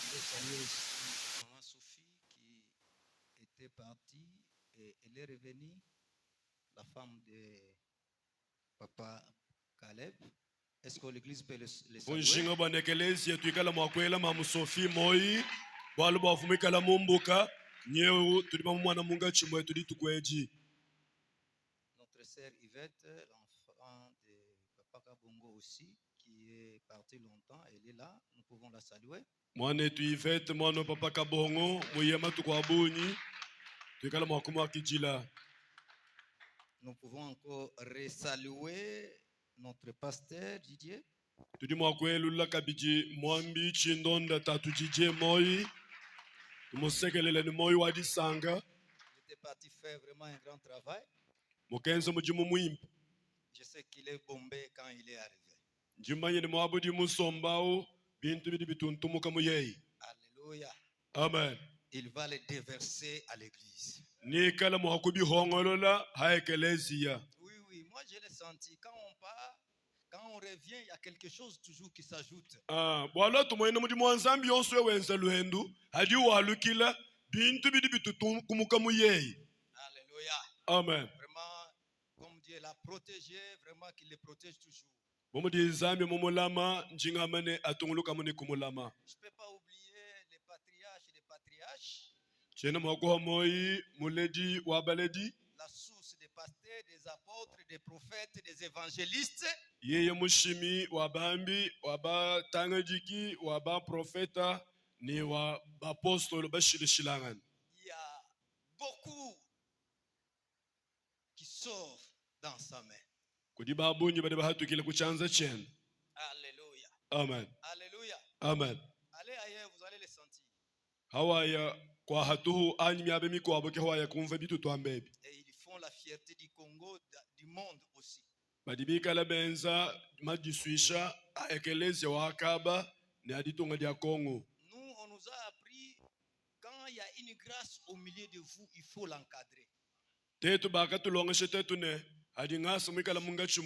voulais saluer aussi Maman Sophie qui était partie et elle est revenue, la femme de Papa Caleb. Est-ce que l'église peut les saluer? Kunshinga bwana ekelezia tuikala mwakwela mamu Sophie moi bwalu bwafumikala mumbuka nyeu tuli mwana munga chimwe tuli tukweji. Notre sœur Yvette, l'enfant de Papa Kabongo aussi, qui est parti longtemps, elle est là. Nous pouvons la saluer. Mwana etu Yvette mwana Papa Kabongo muyema tukwabunyi tuikala mwakumu akijila. Nous pouvons encore resaluer notre pasteur Didier. Tuli mwakwelula kabiji mwambi chindonda tatu Didier moi tumusekelele ni moi wadisanga. Il était parti faire vraiment un grand travail. Mukenza mujimu mwimpi. Je sais qu'il est bombé quand il est arrivé. Njimanye ni mwabudi musombao bintu bidi bituntumuka muyei. Alléluia. Amen. Il va les déverser à l'église. Nikala mwakubi hongolola haekelezia. Oui, moi je l'ai senti. Quand on part, quand on revient, il y a quelque chose toujours qui s'ajoute. Bwala tumoyena mudi mwanzambi yonso ewenza luhendu hadi walukila bintu bidi bitutumuka muyei. Alléluia. Amen. Vraiment, comme Dieu l'a protégé, vraiment qu'il les protège toujours. Bomudi zambi mumulama njingamane atunguluka muni kumulama. Je ne peux pas oublier les patriarches. Chena mwakuha moi muledi wabaledi. La source des pasteurs, des apôtres, des prophètes, des évangélistes. Yeye mushimi wabambi wabatangajiki wabaprofeta ni wabapostolo bashilishilangan. Il y a beaucoup qui sortent dans sa main. Kudibabunyi bade bahatukile kuchanza chen. Alléluia. Amen. Alléluia. Amen. Allez ailleurs, vous allez les sentir. Hawaya kwa hatuhu anyimi abemi kwa boke hawaya kumva bitu twambebi. Et ils font la fierté du Congo, du monde aussi. Badibika la benza madisuisha aekelezia wakaba ni aditonga dia Congo. Nous, on nous a appris quand il y a une grâce au milieu de vous, il faut l'encadrer. Tetu bakatu longeshe tetu ne hadi ngasa mwikala mungachi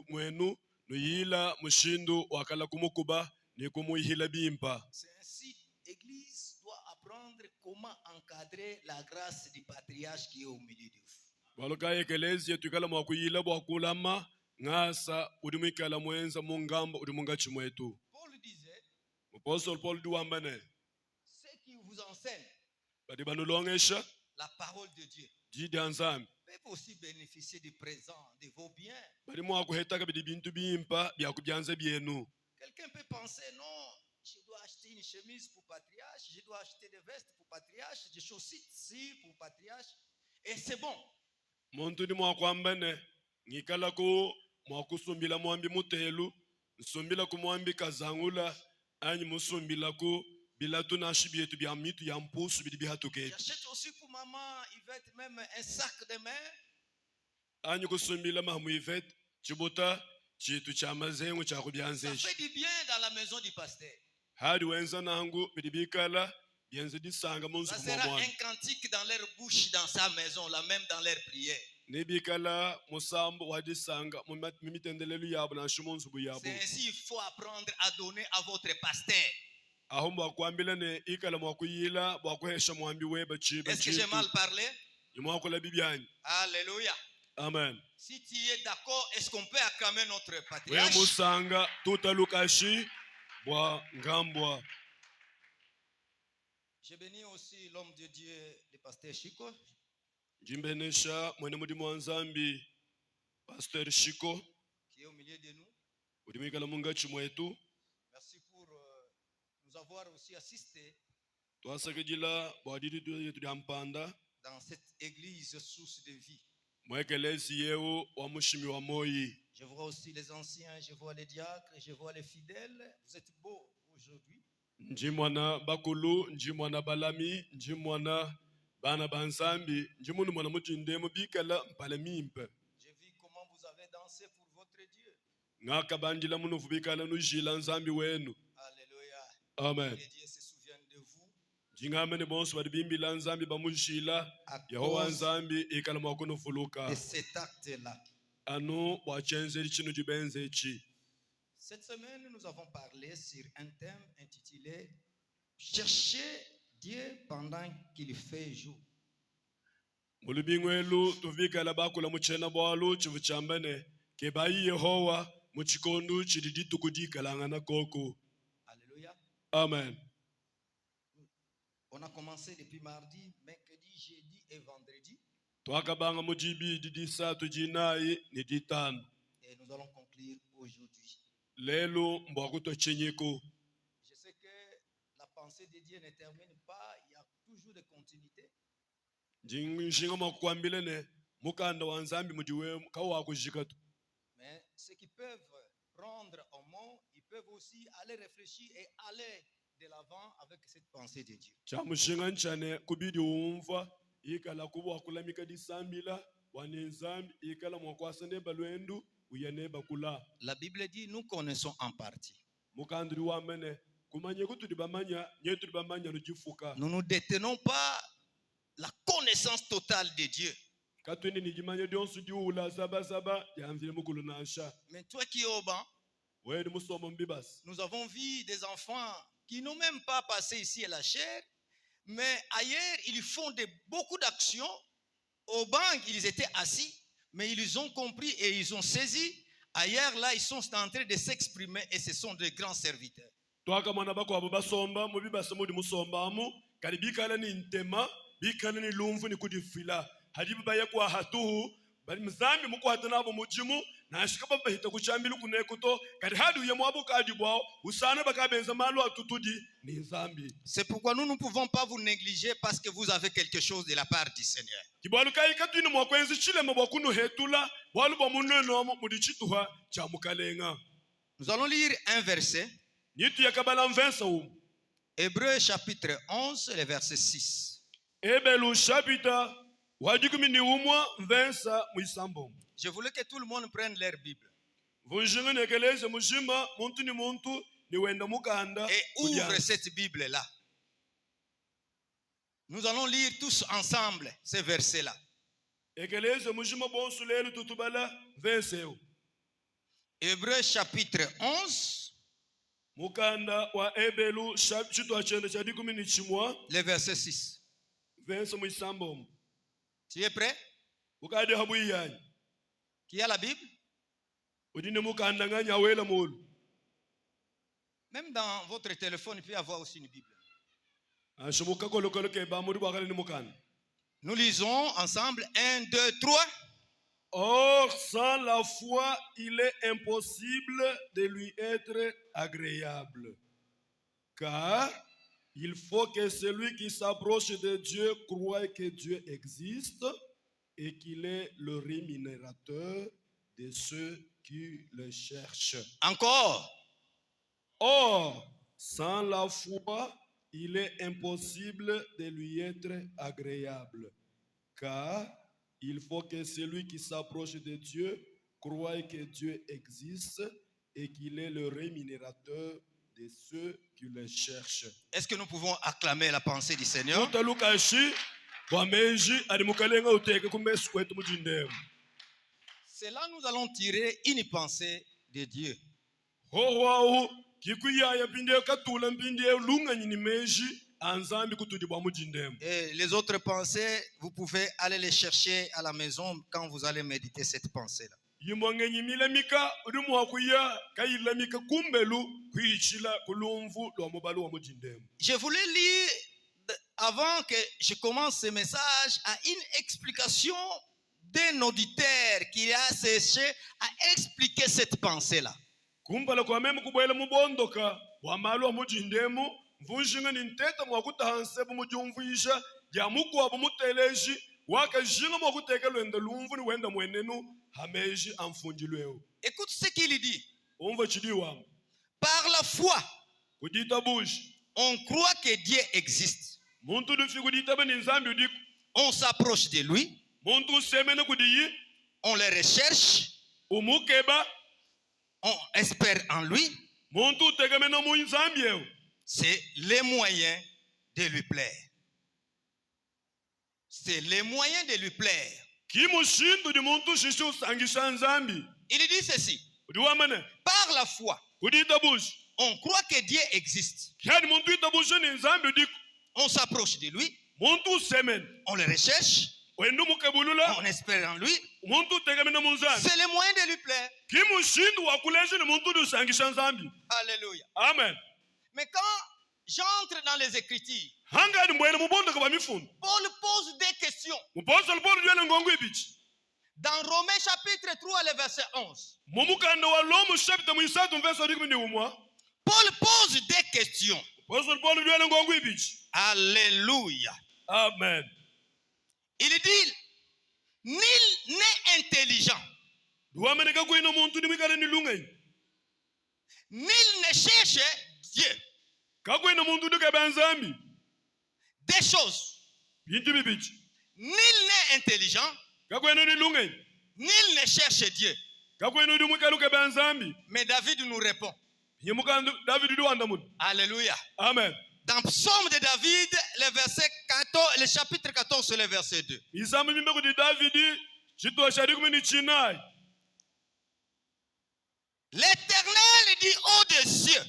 mwenu nuyila mushindu wakala kumukuba ni kumuihila bimpa. C'est ainsi, l'Église doit apprendre comment encadrer la grâce du patriarche qui est au milieu de vous. Waluka ekelezia tukala mwakuyila bwakulama ngasa udimikala mwenza mungamba udimungachi mwetu. Paul disait, Apostle Paul duambane ceux qui vous enseignent badi banulongesha la parole de Dieu jidi anzambi peuvent aussi bénéficier du présent, de vos biens. badi mwakuhetaka bidi bintu bimpa byakubyanza byenu. Quelqu'un peut penser, non, je dois acheter une chemise pour patriarche, je dois acheter des vestes pour patriarche, des chaussures pour patriarche, et c'est bon. Muntu ni mwakwambane ngikala ku mwakusumbila mwambi mutelu nsumbila ku mwambi kazangula anyi musumbila ku bilatu nashi byetu bya mitu ya mpusu bidi bihatuketi. J'achète aussi pour maman Yvette même un sac de main. Anyi kusumbila mamu Yvette chibuta chitu cha mazengu cha Ça kubyanzeshi. fait du bien dans la maison du pasteur. Hadi wenza nangu bidi bikala byenze disanga munzu Ça sera kumwambi. un cantique dans leur bouche, dans sa maison, là même dans leur prière. Nebikala musambo wadisanga mimitendelelu yabo na shimunzu buyabo. C'est ainsi il faut apprendre à donner à votre pasteur. Aho mwakwambila ne ikala mwakuyila bwakuhesha mwambi weba chiba Est-ce que j'ai mal parlé? Imwakola bibyani. Alléluia. Amen. Si tu es d'accord, est-ce qu'on peut acclamer notre We patriarche? musanga tutalukashi bwa ngambwa. Je bénis aussi l'homme de Dieu, le pasteur Chico. Jimbenesha mwene mudi mwanzambi Pastor Shiko Qui est au milieu de nous. udimikala mungachi mwetu. Merci pour nous avoir aussi assisté Twasakejila bwadidi yetu yampanda dans cette église source de vie. mwekelezi yewu wa mushimi wa moyi. Je vois aussi les anciens, je vois les diacres, je vois les fidèles. Vous êtes beaux aujourd'hui. Njimwana bakulu, njimwana balami, njimwana bana bansambi, njimunu mwana mujindemo bikala mpala mimpe. J'ai vu comment vous avez dansé pour votre Dieu. Ngaka bandila munu vubikala nujila nzambi wenu. Alléluia. Amen. Que Dieu se souvienne de vous. Jingamene bonso badibimbila nzambi bamujila À Yehova cause nzambi ikala mwakono fuluka. de cet acte-là. Anu wachenze chinu jibenze chi. Cette semaine, nous avons parlé sur un thème intitulé cherchez Dieu pendant qu'il fait jour. mulubingwelu tuvikala bakula muchena bwalu chivuchambane kebayi Yehowa muchikondu chididi tukudikalangana koko. Alléluia. Amen. On a commencé depuis mardi, mercredi, jeudi et vendredi. Twakabanga mujibi didi satu jinai ni ditano. Et nous allons conclure aujourd'hui. Lelo mbwakuto chenyeko. Je sais que la pensée de Dieu ne termine pas, il y a toujours de continuité. Nshinga makwambile ne mukanda wa nzambi mudiwe kawa kujikatu. Mais ceux qui peuvent prendre en mot, ils peuvent aussi aller réfléchir et aller de l'avant avec cette pensée de Dieu. Chamushinga nchane kubidi umva ikala kubwa kulamika disambila wanenzambi ikala mwakwasane balwendu uyane bakula. La Bible dit, nous connaissons en partie. Mukandri wa mene kumanye kutu dibamanya nyetu dibamanya nujifuka. Nous ne détenons pas la connaissance totale de Dieu. Katweni nijimanye dionsu diula zaba yanzile mukulu nasha. Mais toi qui es au banc, Wewe musomo mbibas. nous avons vu des enfants qui n'ont même pas passé ici à la chair, mais ailleurs, ils font beaucoup d'actions. Au banc, ils étaient assis, mais ils ont compris et ils ont saisi. Ailleurs, là, ils sont en train de s'exprimer et ce sont de grands serviteurs. Twaka mwana bako abo basomba mubibasa mudi musombamu kali bikala ni ntema bikala ni lumvu ni kudifila hadibu baye kwa hatuhu bali mzambi mukwata nabo mujimu na shikaba bahita kuchambili kunekuto kali hadu ye mwabu kadi bwao usana bakabenza malu atutudi ni nzambi. C'est pourquoi nous ne pouvons pas vous négliger parce que vous avez quelque chose de la part du Seigneur. Kibwalu kai katwini mwakwenzi chile mabwakunu hetula bwalu bamuneno mudichituha cha mukalenga. Nous allons lire un verset. Nitu yakabala mvensa Hébreux chapitre 11, le verset 6. Ebelu chapitre wajikumi ni umwa mvensa mwisambo. Je voulais que tout le monde prenne leur Bible. Vunjinga nekeleze mushima muntu ni muntu ni wenda mukanda. Et ouvre cette Bible-là. Nous allons lire tous ensemble ces versets-là. Ekeleze mushima bonsu lelu tutubala mvenseo. Hébreux chapitre 11. Mukanda wa Ebelu chitwa chende cha dikumi ni chimwa. Le verset 6. Vensa mwisambo. Tu es prêt? Ukade habu yanyi. Qui a la Bible? Udine mukanda nganya wela mulu. Même dans votre téléphone, il peut y avoir aussi une Bible. Ashumuka kolokolo ke ba muri bakale ni mukanda. Nous lisons ensemble 1, 2, 3. Or, sans la foi, il est impossible de lui être agréable. Car il faut que celui qui s'approche de Dieu croie que Dieu existe et qu'il est le rémunérateur de ceux qui le cherchent. Encore. Or, sans la foi, il est impossible de lui être agréable. Car il faut que celui qui s'approche de Dieu croie que Dieu existe et qu'il est le rémunérateur de ceux qui le cherchent. Est-ce que nous pouvons acclamer la pensée du Seigneur? C'est là nous allons tirer une pensée de Dieu. Et les autres pensées, vous pouvez aller les chercher à la maison quand vous allez méditer cette pensée-là. Je voulais lire, avant que je commence ce message, à une explication d'un auditeur qui a cherché à expliquer cette pensée-là. Vunjinga ni nteta mwakutahansebu mujumvuisha jamuku wabu muteleji wakajinga mwakuteke lwenda lumvu ni wenda mwenenu hameji amfunjilweo. Écoute ce qu'il dit. Umva chidiwa. Par la foi, kudita bushi, on croit que Dieu existe. Muntu dufi kudita bani nzambi udiku. On s'approche de lui. Muntu semene kudiyi. On le recherche. Umukeba. On espère en lui. Muntu tegemena mu nzambi yeo. C'est les moyens de lui plaire. C'est les moyens de lui plaire. Il dit ceci. Par la foi, on croit que Dieu existe. kyani muntu itabushe ni nzambi diko On s'approche de lui, muntu semen on le recherche, wendu mukebulula on espère en lui. muntu tegemena mu nzambi C'est le moyen de lui plaire. kimushindu wakuleje ni muntu dusangisha nzambi. Alléluia. Amen. Mais quand j'entre dans les Écritures, hangani mbwene mubonda kwa mifundo Paul pose des questions. mupostoli Paul dyele ngongo ibichi Dans Romains chapitre 3, le verset 11, mumukanda wa Lomu chapter mwisatu mverso wa 11 Paul pose des questions. apostoli Paul dyele ngongo ibichi. Alléluia. Amen. Il dit, nul n'est intelligent. duwameneka kwino muntu nimwikale ni lungenyi Nul ne cherche Dieu. kakwino muntu dukebe nzambi Des choses. bintu bibichi Nul n'est intelligent. kakwino ni lungenyi Nul ne cherche Dieu. kakwino dumwikale ukebe nzambi Mais David nous répond. nyimukanda David duwanda mudu. Alléluia. Amen. Dans Psaume de David, le verset 14, le chapitre 14, le verset 2. isambu mimbe kuti Davidi chituwa cha 19 L'Éternel dit aux des cieux,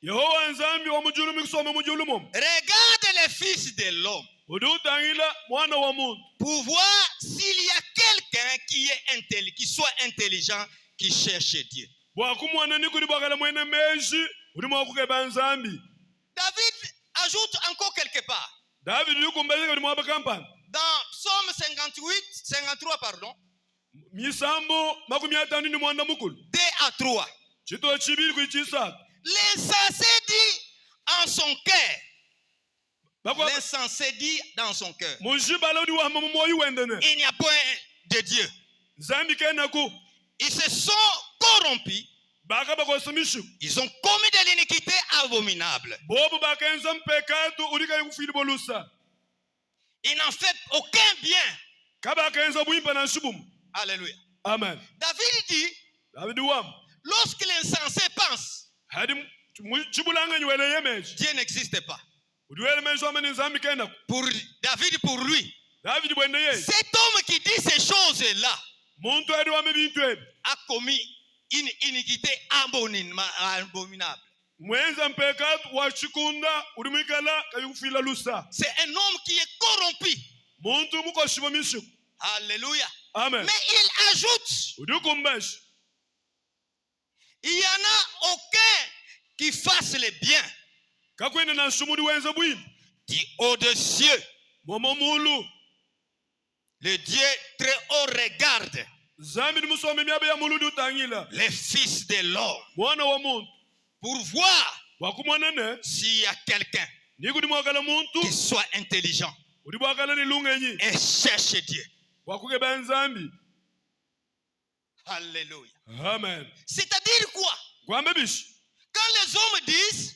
Yehova nzambi wa mujulu mikusoma mujulu momo regarde les fils de l'homme udi utangila mwana wa muntu pour voir s'il y a quelqu'un qui soit intelligent, qui cherche Dieu. bwakumwana ni kuti bwakala mwene meji udi mwakukeba nzambi. David ajoute encore quelque part. David yukumbezeka kuti mwaba kampani Dans Psaume 53, pardon, misambo makumi atanu ni mwanda mukulu 2 à 3. chituwa chibiri kuichisatu L'insensé dit en son cœur. bakwa L'insensé dit dans son cœur, mujibala udi wahama mumoyi wendene il n'y a point de Dieu. nzambi kenaku Ils se sont corrompus. baka bakosemishu Ils ont commis de l'iniquité abominable. bobo bakenza mpekatu udikaye kufili bolusa Ils n'en fait aucun bien. kabakenza bwimpa na nshubumu. Alléluia. Amen. David dit, David wam lorsque l'insensé pense, hadi chibulanga nywele yemeji Dieu n'existe pas. udiwele meji wamene nzambi kenaku Pour David, pour lui, David bwende ye cet homme qui dit ces choses-là muntu adi wame bintu ebi a commis une iniquité abominable. mwenza mpekatu wa chikunda udi mwikala kayi kufila lusa C'est un homme qui est corrompu. muntu mukoshiba mishu. Alléluia. Amen. Mais il ajoute, udi kumbeshi il n'y en a aucun qui fasse le bien. kakwene na nshumudi wenza bwimba Dit haut des cieux, momo mulu le Dieu très haut regarde zambi ni musome miabe ya mulu di utangila les fils de l'homme mwana wa muntu pour voir wakumwanene s'il y a quelqu'un ni kuti mwakala muntu qui soit intelligent udi bwakala ni lungenyi et cherche Dieu. wakukeba nzambi. Alléluia. Amen. C'est-à-dire quoi? Kwambe bishi Quand les hommes disent,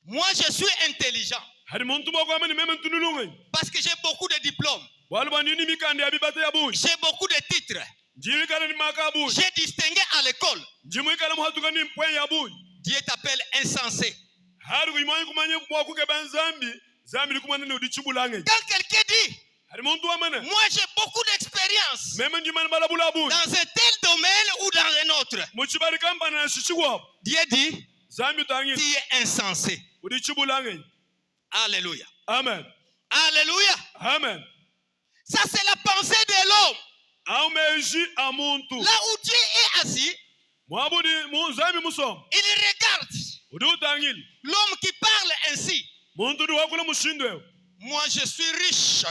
moi je suis intelligent hadi muntu mwakwame ni meme ntuni lungenyi parce que j'ai beaucoup de diplômes, wali banini mikande ya bibata ya buyi j'ai beaucoup de titres, njimikala ni maka ya buyi j'ai distingué à l'école. njimwikala muhatuka ni mpwen ya buyi Dieu t'appelle insensé. hadi kuimwanyi kumanye mwakukeba nzambi zambi likumwanene udi chibulangenyi Quand quelqu'un dit, hadi muntu wamene moi j'ai beaucoup d'expérience meme njimani balabula buyi dans un tel domaine ou dans un autre, muchibali kampani na shichikwapo Dieu dit, zambi utangila tu es insensé. udi chibulangenyi. Alléluia. Amen. Alléluia. Amen. Ça c'est la pensée de l'homme. Aumeji a muntu Là où Dieu est assis, mwabudi muzambi musomo il regarde udi utangila l'homme qui parle ainsi. muntu udi wakula mushindwewo Moi je suis riche.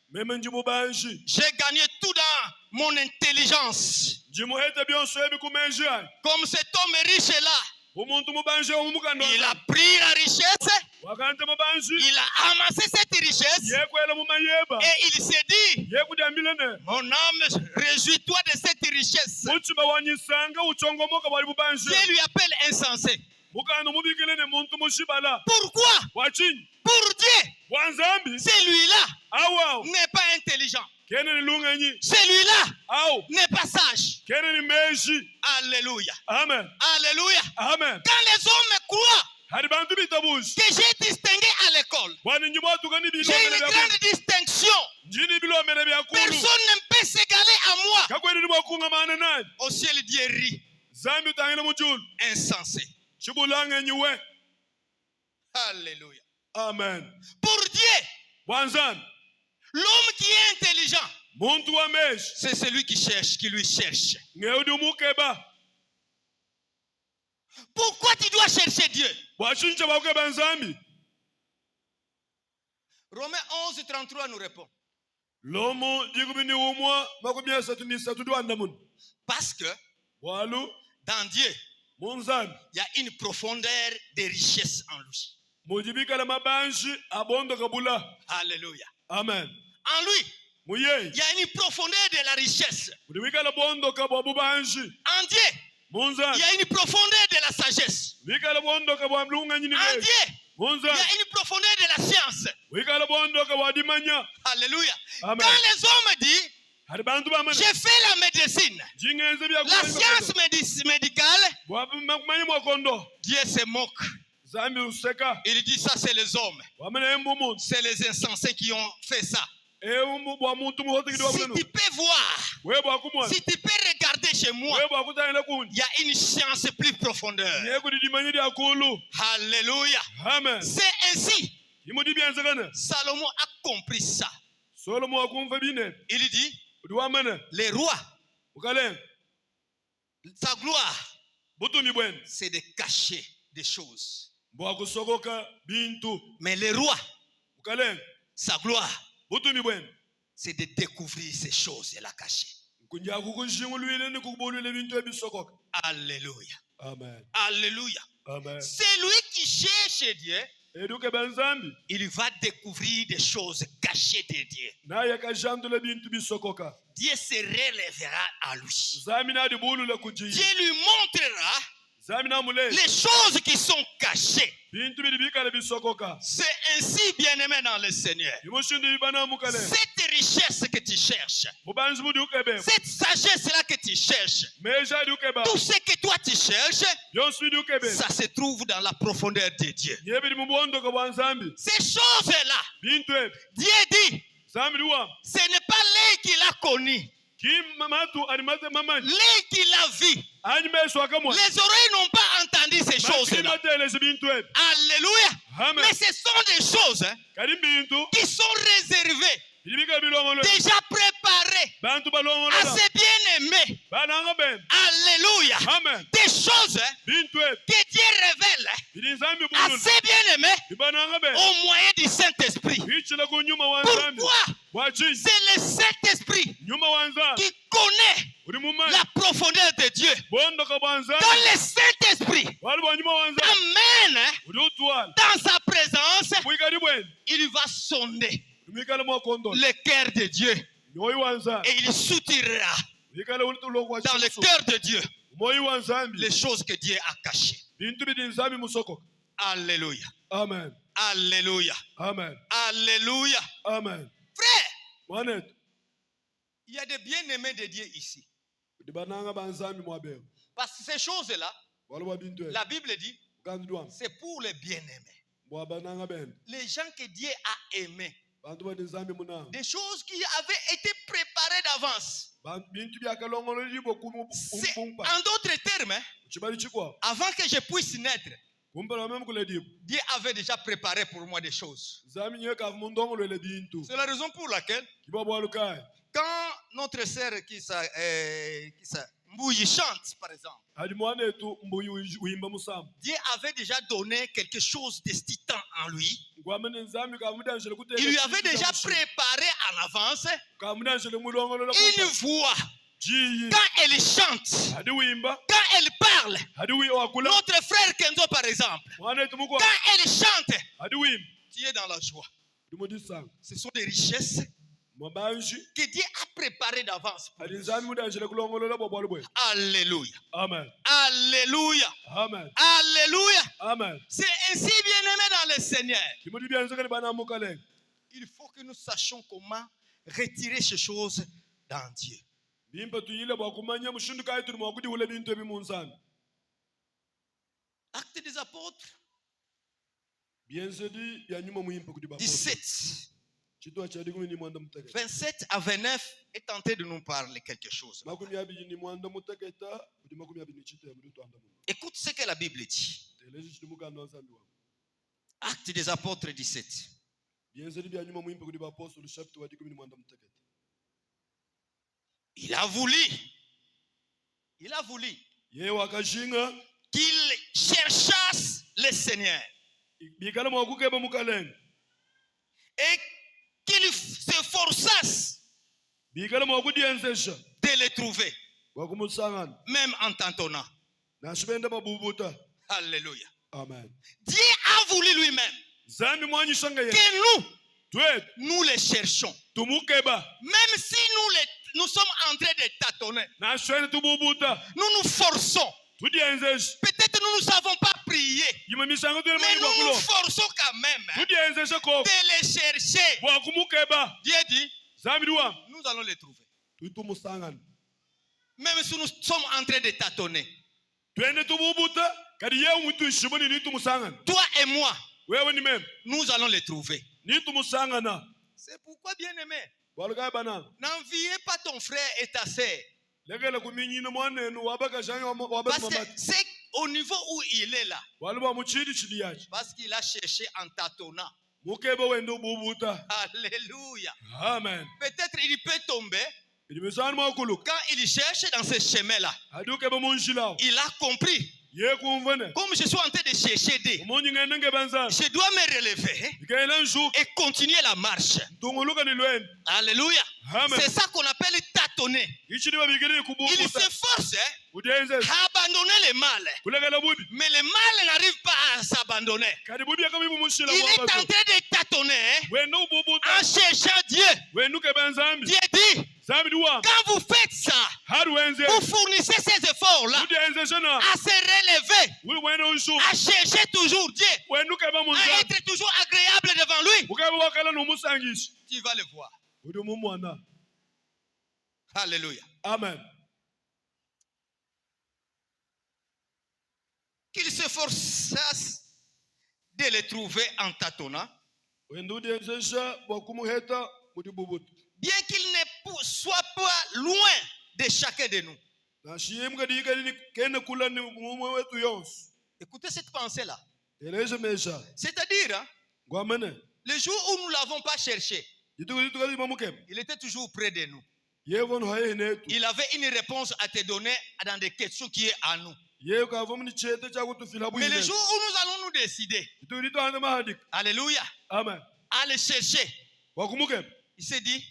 meme njimubanji J'ai gagné tout dans mon intelligence. njimuhete byonso ebi kumenji ayi Comme cet homme riche là, umuntu mubanji omumukando il a pris la richesse, wakante mubanji il a amassé cette richesse yekwela mumayeba et il s'est dit, yekudambilene mon âme, réjouis-toi de cette richesse. muchiba wanyisanga uchongomoka bali bubanji Dieu lui appelle insensé. mukando mubikilene muntu mushibala Pourquoi? wachinyi Pour Dieu, wanzambi celui-là awawo n'est pas intelligent. kene ni lungenyi Celui-là awu n'est pas sage. kene ni meji. Alléluia. Amen. Alléluia. Amen. Quand les hommes croient hadi bantu bitabuji que j'ai distingué à l'école, bwani njibwatuka ni j'ai une bilomele byakulu grande distinction, njini bilomele byakulu personne ne peut s'égaler à moi. kakweli ni bwakunga maana nani Au ciel, Dieu rit. zambi utangile mujulu Insensé. chikulanga nyiwe. Alléluia. Amen. Pour Dieu, Wanzami, l'homme qui est intelligent, muntu wameshi c'est celui qui cherche, qui lui cherche. ngeudi mukeba. Pourquoi tu dois chercher Dieu? Bwashinja bakeba nzambi. Romains 11, 33 nous répond. Lomo jikubini umwa makumi asatu nisatu duanda mun. Parce que Walu dans Dieu, munzambi il y a une profondeur de richesse en lui. mujibika la mabanshi abondo kabula. Alléluia. Amen. En lui, Muye il y a une profondeur de la richesse. mujibika la bondo kababu banshi. En Dieu, il Munzambi y a une profondeur de la sagesse. mujibika la bondo kabamlunga En nyini. Dieu, il y Munzambi a une profondeur de la science. mujibika la bondo kawadimanya. Alléluia. Amen. Quand les hommes disent, Haribantu bamana. j'ai fait la médecine, Jingenze bya la science médicale, Wabumakumanyi mwakondo. Dieu se moque. Zambi useka. Il dit ça, c'est les hommes. Wamena embu muntu. C'est les insensés qui ont fait ça. Embu bwa muntu muhote kidi Si wakulenu. tu peux voir, Webu akumwana. si tu peux regarder chez moi, Webu akutangela kunji. il y a une science plus profondeur. Yeko didimanya di akulu. Alléluia. Amen. C'est ainsi. Imudi byanzakana. Salomon a compris ça. Solomo akumva bine. Il dit, Udi wamana. les rois, Ukalen. sa gloire, Butumi bwen. c'est de cacher des choses. Bwa kusokoka bintu. Mais les rois, Ukalen. sa gloire, Butumi bwen. c'est de découvrir ces choses et la cacher. Kunja kukushingulwile ni kukubolwile bintu ebisokoka. Alléluia. Amen. Alléluia. Amen. Celui qui cherche Dieu, Eduke banzambi. il va découvrir des choses cachées de Dieu. Naye akajandula bintu bisokoka. Dieu se relèvera à lui. Zami na dibulula kujiyi. Dieu lui montrera Zami na mule. les choses qui sont cachées. Bintu bidibikala bisokoka. C'est ainsi, bien-aimé dans le Seigneur. Imushindi ibana mukale. Cette richesse que tu cherches, Mubanzi budi ukebe. cette sagesse-là que tu cherches, Meja di ukeba. tout ce que toi tu cherches, Yonsu di ukebe. ça se trouve dans la profondeur de Dieu. Yebidi mubondo ka banzambi. Ces choses-là, Bintu ebi. Dieu dit, Zami diwa. ce n'est pas l'œil qui l'a connu, Kim mamatu animate mamani. l'œil qui l'a vu. Anime swakamwa. Les oreilles n'ont pas entendu ces choses-là. Makimate les bintu ebi. Alléluia. Amen. Mais ce sont des choses Kadim bintu. qui sont réservées, Bidibika bilongolo. déjà préparées Bantu balongolo. à ses bien-aimés. Bananga ben. Alléluia. Amen. Des choses Bintu ebi. que Dieu révèle Bidi zambi à bulul. ses bien-aimés Ibananga ben. au moyen du Saint-Esprit. Bichila kunyuma wanzambi. Pourquoi? Wachi. C'est le Saint-Esprit Nyuma wanzambi. qui connaît Uri mumani. la profondeur de Dieu. Bondo ka banzambi. Dans le Saint-Esprit, Wali wa nyuma wanzambi. Amen, Uri utwala. dans sa présence, Mwikali bwen. il va sonder Mwikali mwakondo. le cœur de Dieu Moyi wanzambi. et il soutirera Mwikali ulo kwa dans le chiso. cœur de Dieu Moyi wanzambi. les choses que Dieu a cachées. Bintu bidi nzambi musoko. Alléluia. Amen. Alléluia. Amen. Alléluia. Amen. Frère, Mwanet. il y a des bien-aimés de Dieu ici. Udi bananga banzambi mwabeo. Parce que ces choses-là, Wali wa bintu ebi. la Bible dit, Gandu duam. c'est pour les bien-aimés. Mwa bananga ben. Les gens que Dieu a aimés. Bantu badi nzambi muna. Des choses qui avaient été préparées d'avance. Bintu byakalongolo libo kumu C'est- umpa. En d'autres termes, hein, Chibali chikwa. avant que je puisse naître, Kumpela même kule dibo. Dieu avait déjà préparé pour moi des choses. Zami nyeka mundongo le bintu. C'est la raison pour laquelle, Kibobo alukai. quand notre sœur Mbouyi chante, par exemple, Hadi mwane tu mbuyu uimba musam. Dieu avait déjà donné quelque chose d'excitant en lui. Ngwamene nzambi kamudanjele kute. Il lui avait déjà préparé en avance Kamudanjele mulongolo la une voix. Ji. Quand elle chante, Hadi uimba. quand elle parle, Hadi wi wakula. notre frère Kenzo, par exemple, Mwane tu mukwa. quand elle chante, Hadi uimba. tu es dans la joie. Dumodi sang. Ce sont des richesses Mwabanji. que Dieu a préparées d'avance. Hadi nzambi mudanjele kulongolo la bobo alubwe. Alléluia. Amen. Alléluia. Amen. Alléluia. Amen. C'est ainsi, bien-aimé dans le Seigneur. Kimodi bien nzakani bana mukale. Il faut que nous sachions comment retirer ces choses dans Dieu. Bimpa tuyile bwa kumanya mushindu kai turi mwakudi ule bintu ebi munzambi. Actes des apôtres, Bien sedi ya nyuma muimpa kudi bako. 17, Chitwa cha digumi ni mwanda mutake. 27 à 29 est tenté de nous parler quelque chose. Makumi abiji ni mwanda mutaketa. Kudi makumi abiji ni chito ya mdutu anda mungu. Écoute ce que la Bible dit. teleji chidimukanda wanzambi wami. Actes des Apôtres 17. Bienzeli bya nyuma mwimpe kudi bapostoli chapitre wa 10 mwanda mtekete. Il a voulu Ye wakashinga qu'ils cherchassent le Seigneur bikala mwakukeba mukalenge. et qu'ils s'efforçassent Bikala mwakudienzesha de les trouver, wakumusangana même en tâtonnant. nashibenda babubuta. Alléluia. Amen. Dieu a voulu lui-même Zambi mwanyishanga ye que twetu nous les cherchons. tumukeba Même si nous sommes en train de tâtonner, nashwene tububuta nous nous forçons. tudienzesha Peut-être nous ne savons pas prier, yimamisanga tuli mais nous nous mwakulo forçons quand même tudienzesha ko de les chercher. wakumukeba. Dieu dit, Zambi duwa nous allons les trouver. tuitumusangana Même si nous sommes en train de tâtonner, twende tububuta kadi yewe mwitu ishiboni nitumusangana toi et moi, wewe ni meme nous allons les trouver. nitumusangana C'est pourquoi, bien-aimé, walukaya bananga n'enviez pas ton frère et ta sœur. lekela kuminyina mwanenu wabakashanya Parce wabasimamati que c'est au niveau où il est là. waluba muchidi chidi yachi Parce qu'il a cherché en tâtonnant. mukeba wende ububuta. Alléluia. Amen. Peut-être il peut tomber Ilimisani mwakuluka quand il cherche dans ce chemin-là. adukeba munshilao Il a compris. ye kumvene Comme je suis en train de chercher Dieu, umunyi ngende ngebanzana je dois me relever ikaela nshuka et continuer la marche. tunguluka ni lwene. Alléluia. Amen. C'est ça qu'on appelle tâtonner. ichidi babigiri Il kububuta s'efforce udienzesha à abandonner le mal. kulekela bubi Mais le mal n'arrive pas à s'abandonner. kadi bubi akabibu munshila Il est en mwabaso train de tâtonner wende ububuta en cherchant Dieu. wende ukeba nzambi Dieu dit, zambi duwa quand vous faites ça, hadi wenze vous fournissez ces efforts-là udienzesha na à se relever, uli wende unshuka à chercher toujours Dieu, wende ukeba à munzambi être toujours agréable devant lui. ukeba wakala numusangisha Tu vas le voir. uli mumwana. Alléluia. Amen. Qu'il s'efforçasse de les trouver en tâtonnant, wende udienzesha wakumuheta mudibubuta bien qu'il ne soit pas loin de chacun de nous. nashiyemka diikali kene kula ni mumwe wetu yonse Écoutez cette pensée-là. teleje mesha C'est-à-dire, hein, ngwamene le jour où nous ne l'avons pas cherché, itukali mamukema il était toujours près de nous. yevono haye netu Il avait une réponse à te donner dans des questions qui est à nous. ye kavoma ni chete chakutufila Mais le bwine jour où nous allons nous décider, itukali tohanda mahandika. alléluia, Amen. à le chercher, wakumukema il s'est dit,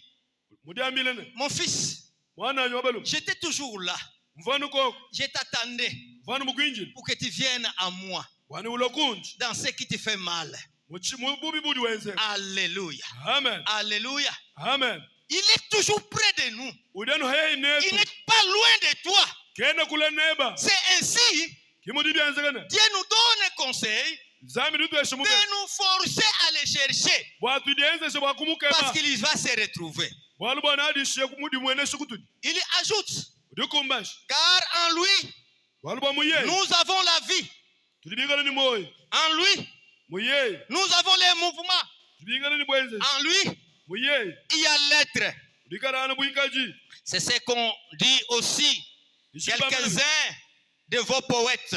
mudiambilene mon fils, mwana wanyu wabalu j'étais toujours là. mfano koko Je t'attendais mfano mukwinjini pour que tu viennes à moi wani ulokunji dans ce qui te fait mal. mububi budi wenze. Alléluia. Amen. Alléluia. Amen. Il est toujours près de nous. udiano haye Il netu n'est pas loin de toi. kene kula neba C'est ainsi, kimudi byanzekana Dieu nous donne conseil zambi dutweshe de muke nous forcer à le chercher bwatudienzeshe parce bwakumukema qu'il va se retrouver. bwalu bwana adishe kumudi mwene shukutudi Il ajoute, udikumbashi car en lui, bwalu bwa muye nous avons la vie. tulibikala ni moyo En lui, muye nous avons les mouvements. tulibikala ni bwenze En lui, muye il y a l'être. udikala ana bwikaji C'est ce qu'on dit aussi quelques-uns de vos poètes.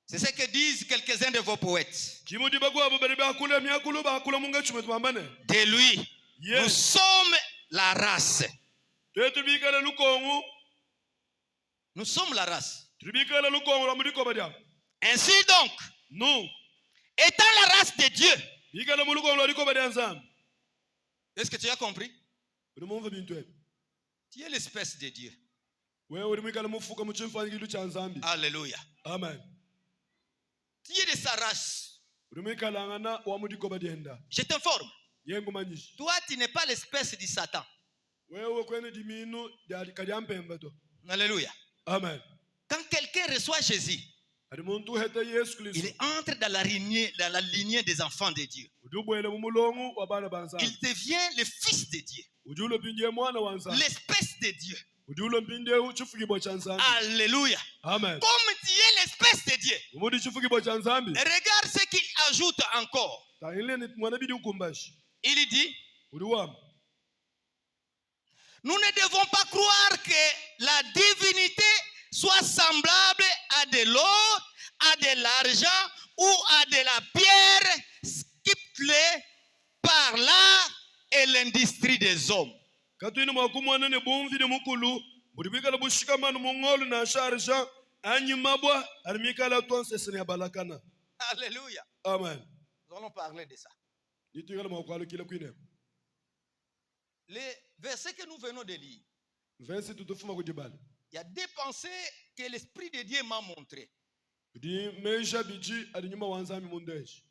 C'est ce que disent quelques-uns de vos poètes. kimudi bagwabo bari bakula myakulu bakula munga chume twambane De lui, Yes. nous sommes la race. tulibikala lukongu Nous sommes la race. tulibikala lukongu lwa mudikoba dia Ainsi donc, nu étant la race de Dieu, bikala mu lukongu lwa dikoba dia nzambi est-ce que tu as compris? uri mumva bintu ebi Tu es l'espèce de Dieu. wewe uri mwikala mufuka mu chimfanyikitu cha nzambi. Alléluia. Amen. Tu es de sa race. uri mwikala ngana wa mudikoba dienda Je t'informe. yengumanyishi Toi, tu n'es pas l'espèce du Satan. wewe kwene diminu kadiampemba to. Alléluia. Amen. Quand quelqu'un reçoit Jésus, ari muntu heta yesu il kristu entre dans la lignée des enfants de Dieu. udi ubwele mu mulongu wa bana ba nzambi Il devient le fils de Dieu, udi ulopindie mwana wa nzambi l'espèce de Dieu. udi ulompindie chifukibo cha nzambi. Alléluia. Amen. Comme tu es l'espèce de Dieu, umudi chifukibo cha nzambi regarde ce qu'il ajoute encore. tahileni mwana bidi ukumbashi Il dit, udi wama nous ne devons pas croire que la divinité soit semblable à de l'or, à de l'argent ou à de la pierre, sculptée par l'art et l'industrie des hommes. Katwini mwakumwana ne bomvide mukulu mudibikala bushikamano mongolo na sharsha anyi mabwa armikala tonsesene ya balakana. Alléluia. Amen. Nous allons parler de ça. Nitukala mwakwalo kila kwine. Les versets que nous venons de lire, Versi tutufuma kujibali. il y a deux pensées que l'Esprit de Dieu m'a montrées. Di meja biji adinyuma wanzami mundeji.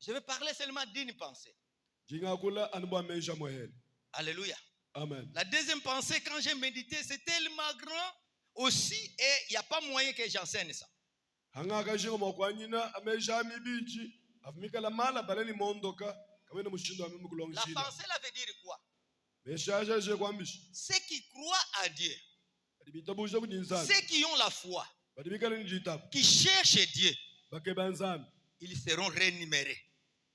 Je vais parler seulement d'une pensée. Jinga kula anba meja mohel. Alléluia. Amen. La deuxième pensée, quand j'ai médité, c'est tellement grand aussi et il n'y a pas moyen que j'enseigne ça. Hanga kajinga mwakwanyina ameja mibiji afumikala mala baleni mondoka kamene mushindo La amemukulongshina. pensée, là veut dire quoi? Meja je kwambishi. Ceux qui croient à Dieu, Adibitabuja kudinzana. ceux qui ont la foi, Badibikala njitabu. qui cherchent Dieu, Bakebanzami. ils seront rémunérés.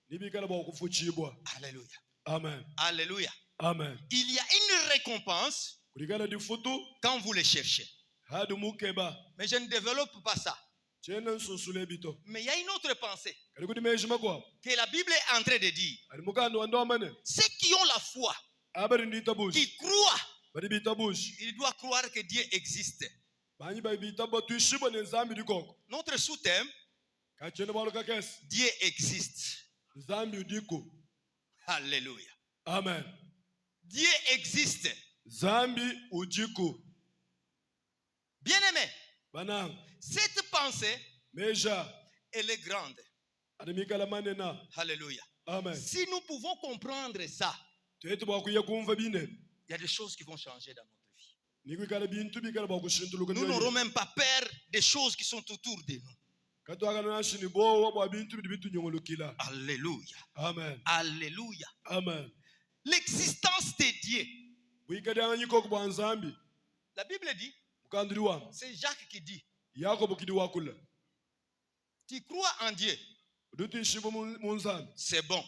Nibikala bakufuchibwa. Alléluia. Amen. Alléluia. Amen. Il y a une récompense Kulikala di futu quand vous les cherchez. hadi mukeba. Mais je ne développe pas ça. Chena nsusule bito. Mais il y a une autre pensée Kali kudi mejima kwa. que la Bible est en train de dire. Ali mukando wando amane. Ceux qui ont la foi, Abari nditabushi. qui croient, Badi bitabushi. ils doivent croire que Dieu existe. Banyi ba bitabo tuishibo nzambi dikoko. Notre sous-thème, Kachene balo kakes. Dieu existe. Zambi udiko. Alléluia. Amen. Dieu existe. Zambi udiko. Bien-aimé, Banang. cette pensée, Meja. elle est grande. Adimikala manena. Alléluia. Amen. Si nous pouvons comprendre ça, Tuetu bakuya kumva bine. il y a des choses qui vont changer dans notre vie. Nikwikala bintu bikala bakushintuluka. Nous n'aurons même pas peur des choses qui sont autour de nous. Katwaka nashini bo wa bintu bitu nyongolukila. Alléluia. Amen. Alléluia. Amen. L'existence de Dieu. Bwikadanga nyikoko bwa nzambi. La Bible dit, Mukandiri wam. c'est Jacques qui dit, Yakobo kidi wakula. tu crois en Dieu, Udutu ishibo munzambi. c'est bon.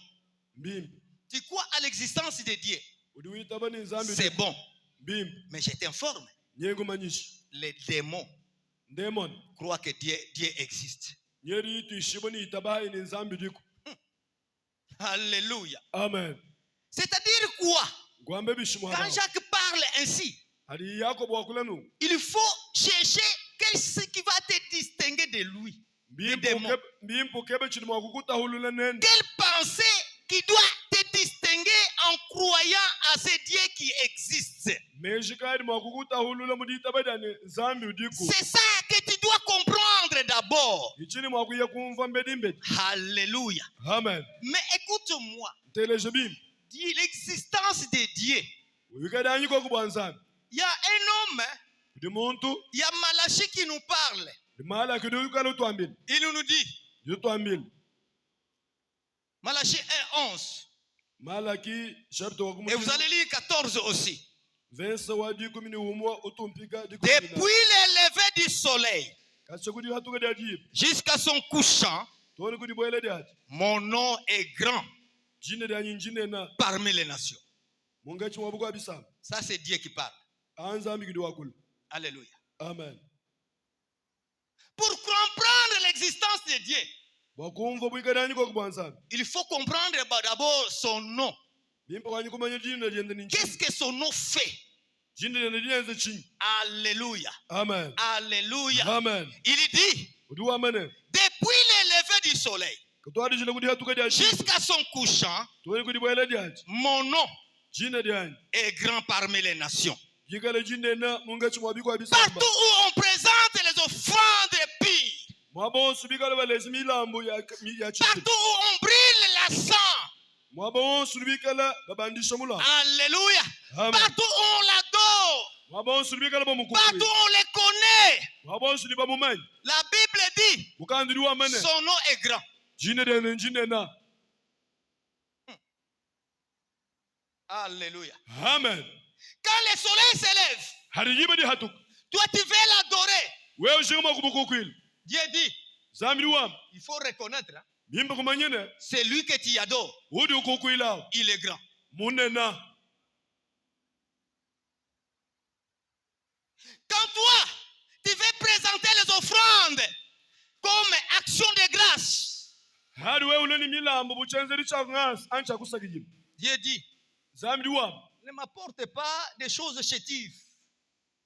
Mbimbi. Tu crois à l'existence de Dieu, Uduitaba ni nzambi. c'est bon. Mbimbi. Mais je t'informe, Nyengo manyishi. les démons Demon. croient que Dieu existe. Nyeri itu ishibo ni itabaha ni nzambi diko. Alléluia. Amen. C'est-à-dire quoi? Gwambe bishimu Quand haba. Jacques parle ainsi, Hadi Yakobo wakula nu. il faut chercher ce qui va te distinguer de lui. Des démons. Mbimpo kebe chini mwakukuta hulula nene. Quelle pensée qui doit te distinguer en croyant à ce Dieu qui existe? Mejikadi mwakukuta hulula muditaba dani nzambi udiko. C'est ça que tu dois comprendre d'abord. Ichini mwakuya kumva mbedimbe. Alléluia. Amen. Mais écoute-moi, Teleje bim. dis l'existence de Dieu. Wikada nyikoko bwa nzambi. Il y a un homme, Di muntu. il y a Malachie qui nous parle. Di mahala kidu yukala utwambili. Il nous dit, Yutwambili. Malachie 1:11. Malaki chapitre wa Et vous allez lire 14 aussi. verse wa dikumi ni umwa utumpika dikumi. Depuis le lever du soleil Kache kudi hatuka dia jib. jusqu'à son couchant, Toni kudi boele dia. mon nom est grand Jine dia nyinjine na. parmi les nations. Mungachi mwabuko abisam. Ça, c'est Dieu qui parle. Anzambi kidu wakula. Alléluia. Amen. Pour comprendre l'existence de Dieu, Wakumva bwikada nyikoko bwa nzambi. il faut comprendre d'abord son nom. Bimpa kwa nyukumanya jine dia ndani Qu'est-ce nchini. que son nom fait? Jine dia ndani nze chini. Alléluia. Amen. Alléluia. Amen. Il dit, Udu amene. depuis le lever du soleil Katwadi jine kudi hatuka dia jib. jusqu'à son couchant, Toni kudi boele dia. mon nom Jine dia. est grand parmi les nations. Jikale jine na mungachi mwabiko abisam. Partout où on présente les offrandes pures, Mwabo subikale balezi milambo ya chiti. partout où on brûle la sang, Mwabo subikale babandisha mula. alléluia. Amen. Partout où on l'adore, Mwabo subikale bamukufu. partout où on les connaît, Mwabo suliba mumanyi. la Bible dit, Mukandiri wa mane. son nom est grand. Jine de jine na. Alléluia. Amen. Quand le soleil s'élève, Hari yibe di hatuk. toi tu veux l'adorer. Wewe shema kubuko kwil. Dieu dit, Zamiri wam. il faut reconnaître, hein, Mimba kumanyene. c'est lui que tu adores. Udi ukokwila. Il est grand. Munena. Quand toi, tu veux présenter les offrandes comme action de grâce. Hadi wewe ule ni milambo buchenzeri cha ngasi ancha kusakijima. Dieu dit, Zambi wam. ne m'apporte pas des choses chétives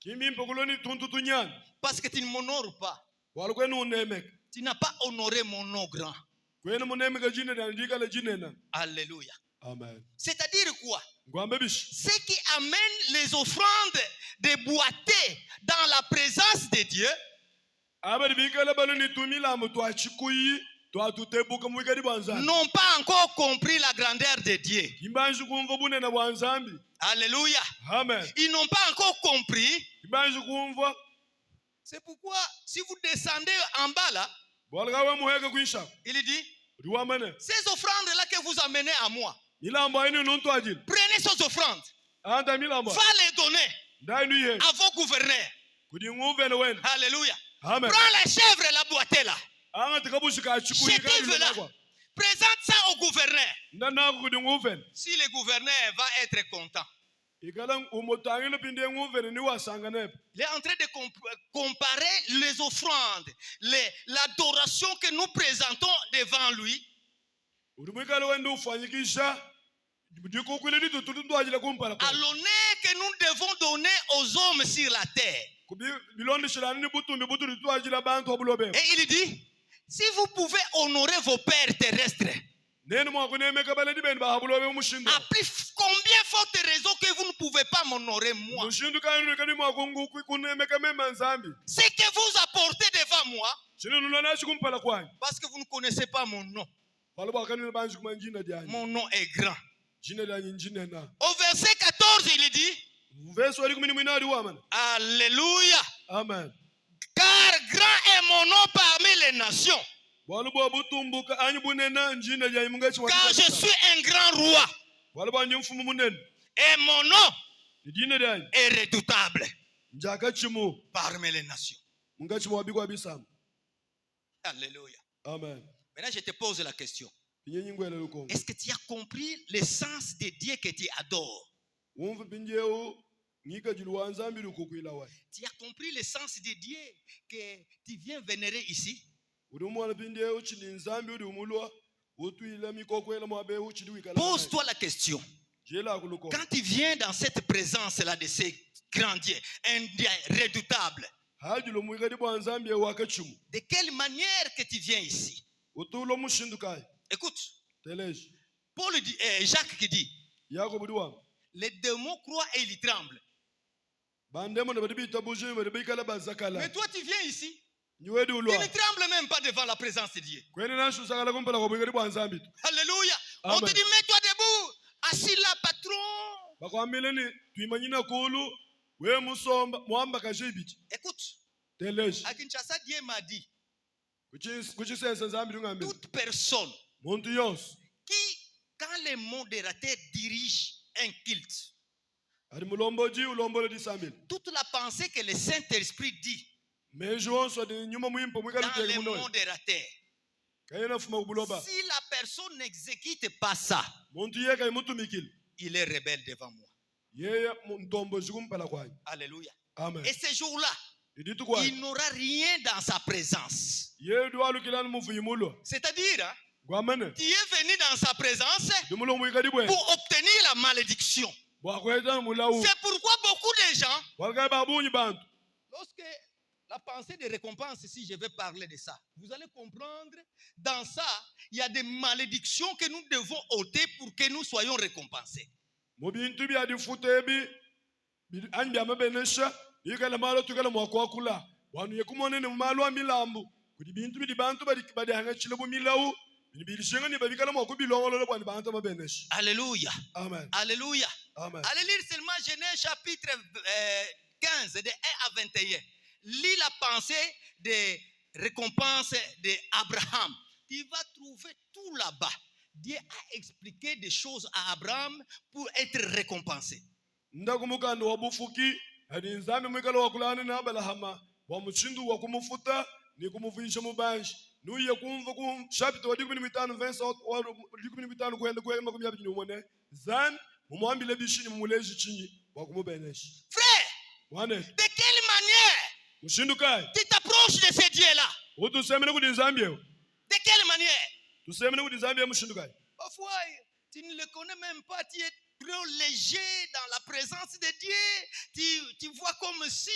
Kimimpo kuloni tuntutunyan. parce que tu ne m'honores pas. Walkwenu unemeka. Tu n'as pas honoré mon nom grand. Kwenu munemeka jine na ndika le jine na. Alléluia. Amen. C'est-à-dire quoi? Ngwambe bishi. Ce qui amène les offrandes déboîtées dans la présence de Dieu, Abadi bikala baloni tumilambo twa chikuyi twa tutebuka mwikadi bwanzambi. n'ont pas encore compris la grandeur de Dieu. Kimbanji kumva bunena bwanzambi. Alléluia. Amen. Ils n'ont pas encore compris. Kimbanji kumva. C'est pourquoi, si vous descendez en bas là, Walgawe muheka kwinsha. il dit, Riwamane. ces offrandes-là que vous amenez à moi, Milambo ayini nuntu ajili. prenez ces offrandes, Anta milambo. va les donner Ndai nuye. à vos gouverneurs. Kudi nguve na wena. Alléluia. Amen. Prends la chèvre et la boîte là. Anga tikabushika chikuyi Chétive là. Présente ça au gouverneur. Ndana kudi nguve. Si le gouverneur va être content. Ikala umotangile pinde nguve ni wasangane. Il est en train de comparer les offrandes, l'adoration que nous présentons devant lui. Urumikala wende ufanyikisha. Diko kwile tutundu ajila kumpala. À l'honneur que nous devons donner aux hommes sur la terre. Et il dit, si vous pouvez honorer vos pères terrestres, à plus combien forte raison que vous ne pouvez pas m'honorer moi. Ce que vous apportez devant moi, parce que vous ne connaissez pas mon nom. Mon nom est grand. Au verset 14, il dit, Alléluia. Amen. Car grand est mon nom parmi les nations. Car je suis un grand roi. Et mon nom est redoutable parmi les nations. Alléluia. Amen. Maintenant, je te pose la question. Est-ce que tu as compris le sens de Dieu que tu adores? Tu as compris le sens de Dieu que tu viens vénérer ici? Pose-toi la question. Quand tu viens dans cette présence-là de ces grands dieux, un Dieu redoutable, de quelle manière que tu viens ici? Écoute, Paul dit, Jacques qui dit, les démons croient et ils tremblent. Mais toi tu viens ici, tu ne trembles même pas devant la présence de Dieu. Alléluia. On te dit, mets-toi debout, assis là, patron. Écoute, à Kinshasa, Dieu m'a dit, toute personne qui, quand les modérateurs dirigent un culte, toute la pensée que le Saint-Esprit dit dans les modérateurs, si la personne n'exécute pas ça, il est rebelle devant moi. Alléluia. Amen. Et ce jour-là, il n'aura rien dans sa présence. C'est-à-dire, tu es venu dans sa présence pour obtenir la malédiction. C'est pourquoi beaucoup de gens, lorsque la pensée de récompense, si je vais parler de ça, vous allez comprendre, dans ça, il y a des malédictions que nous devons ôter pour que nous soyons récompensés. Alléluia. Amen. Alléluia. Amen. Allez lire seulement Genèse chapitre 15, de 1 à 21. Lis la pensée des récompenses d'Abraham. Tu vas trouver tout là-bas. Dieu a expliqué des choses à Abraham pour être récompensé. Frère, de quelle manière mushindukai Tu t'approches de ce Dieu-là. utusemene kuti nzambi ewo De quelle manière? tusemene kuti nzambi mushindukai Parfois, tu ne le connais même pas. Tu es trop léger dans la présence de Dieu. Tu vois comme si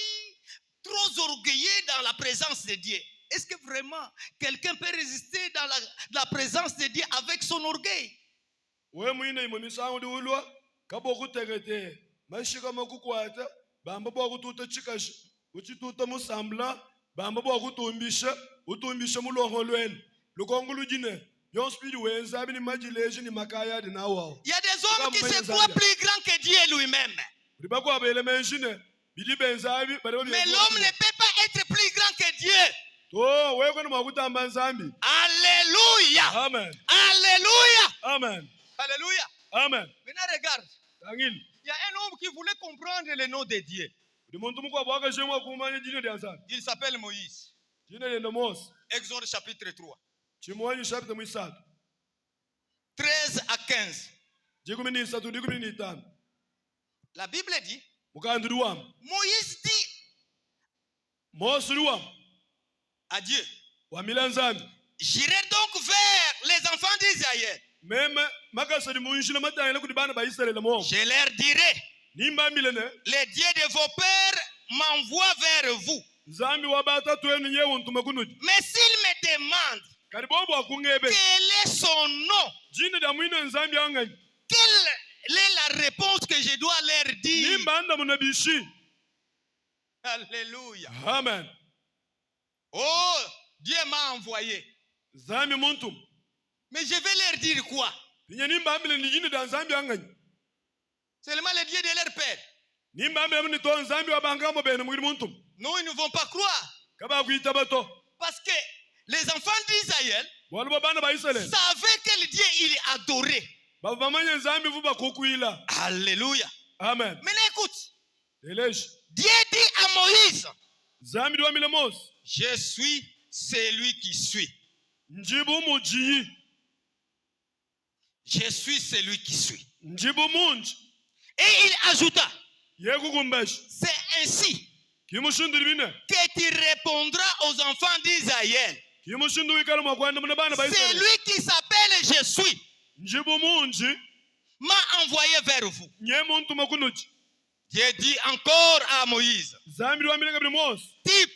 trop orgueilleux dans la présence de Dieu. Est-ce que vraiment quelqu'un peut résister dans la présence de Dieu avec son orgueil? we mwine imo misango ndi ulwa kabo kutekete mashika makukwata bamba bwa kututa chikashi uchituta musambla bamba bwa kutumbisha utumbisha mulongo lwene lukongo lujine yon spiri wenza abini majileji ni makaya di nawo. Il y a des hommes qui se croient plus grands que Dieu lui-même. Mais l'homme ne peut pas être plus grand que Dieu. Alléluia. Amen. Alléluia. Amen. Alléluia. Amen. Maintenant regarde. Il y a un homme qui voulait comprendre le nom de Dieu. Il s'appelle Moïse. Exode chapitre 3. 13 à 15. La Bible dit, Moïse dit à Dieu, j'irai donc vers les enfants d'Israël. Je leur dirai, les dieux de vos pères m'envoient vers vous. Mais s'ils me demandent quel est son nom, quelle est la réponse que je dois leur dire? Alléluia. Amen. Oh, Dieu m'a envoyé. Mais je vais leur dire quoi? Seulement le Dieu de leur père. Non, ils ne vont pas croire. Parce que les enfants d'Israël savaient quel Dieu il adorait. Alléluia. Amen. Maintenant écoute. Dieu dit à Moïse, je suis celui qui suis. Je suis celui qui suis. Et il ajouta, c'est ainsi que tu répondras aux enfants d'Israël. Celui qui s'appelle Je suis m'a envoyé vers vous. Dieu dit encore à Moïse, tu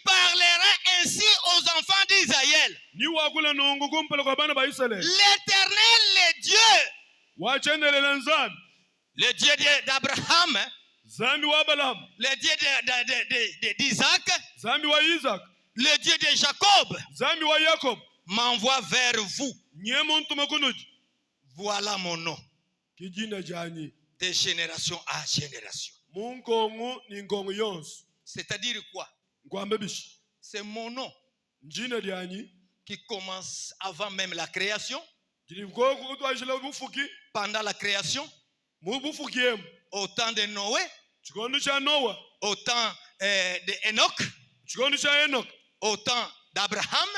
parleras ainsi aux enfants d'Israël. L'Éternel, le Dieu, le Dieu d'Abraham, le Dieu d'Isaac, le Dieu de Jacob, m'envoie vers vous. Voilà mon nom, de génération à génération. C'est-à-dire quoi? C'est mon nom qui commence avant même la création, pendant la création, au temps de Noé, au temps d'Enoch, au temps d'Abraham,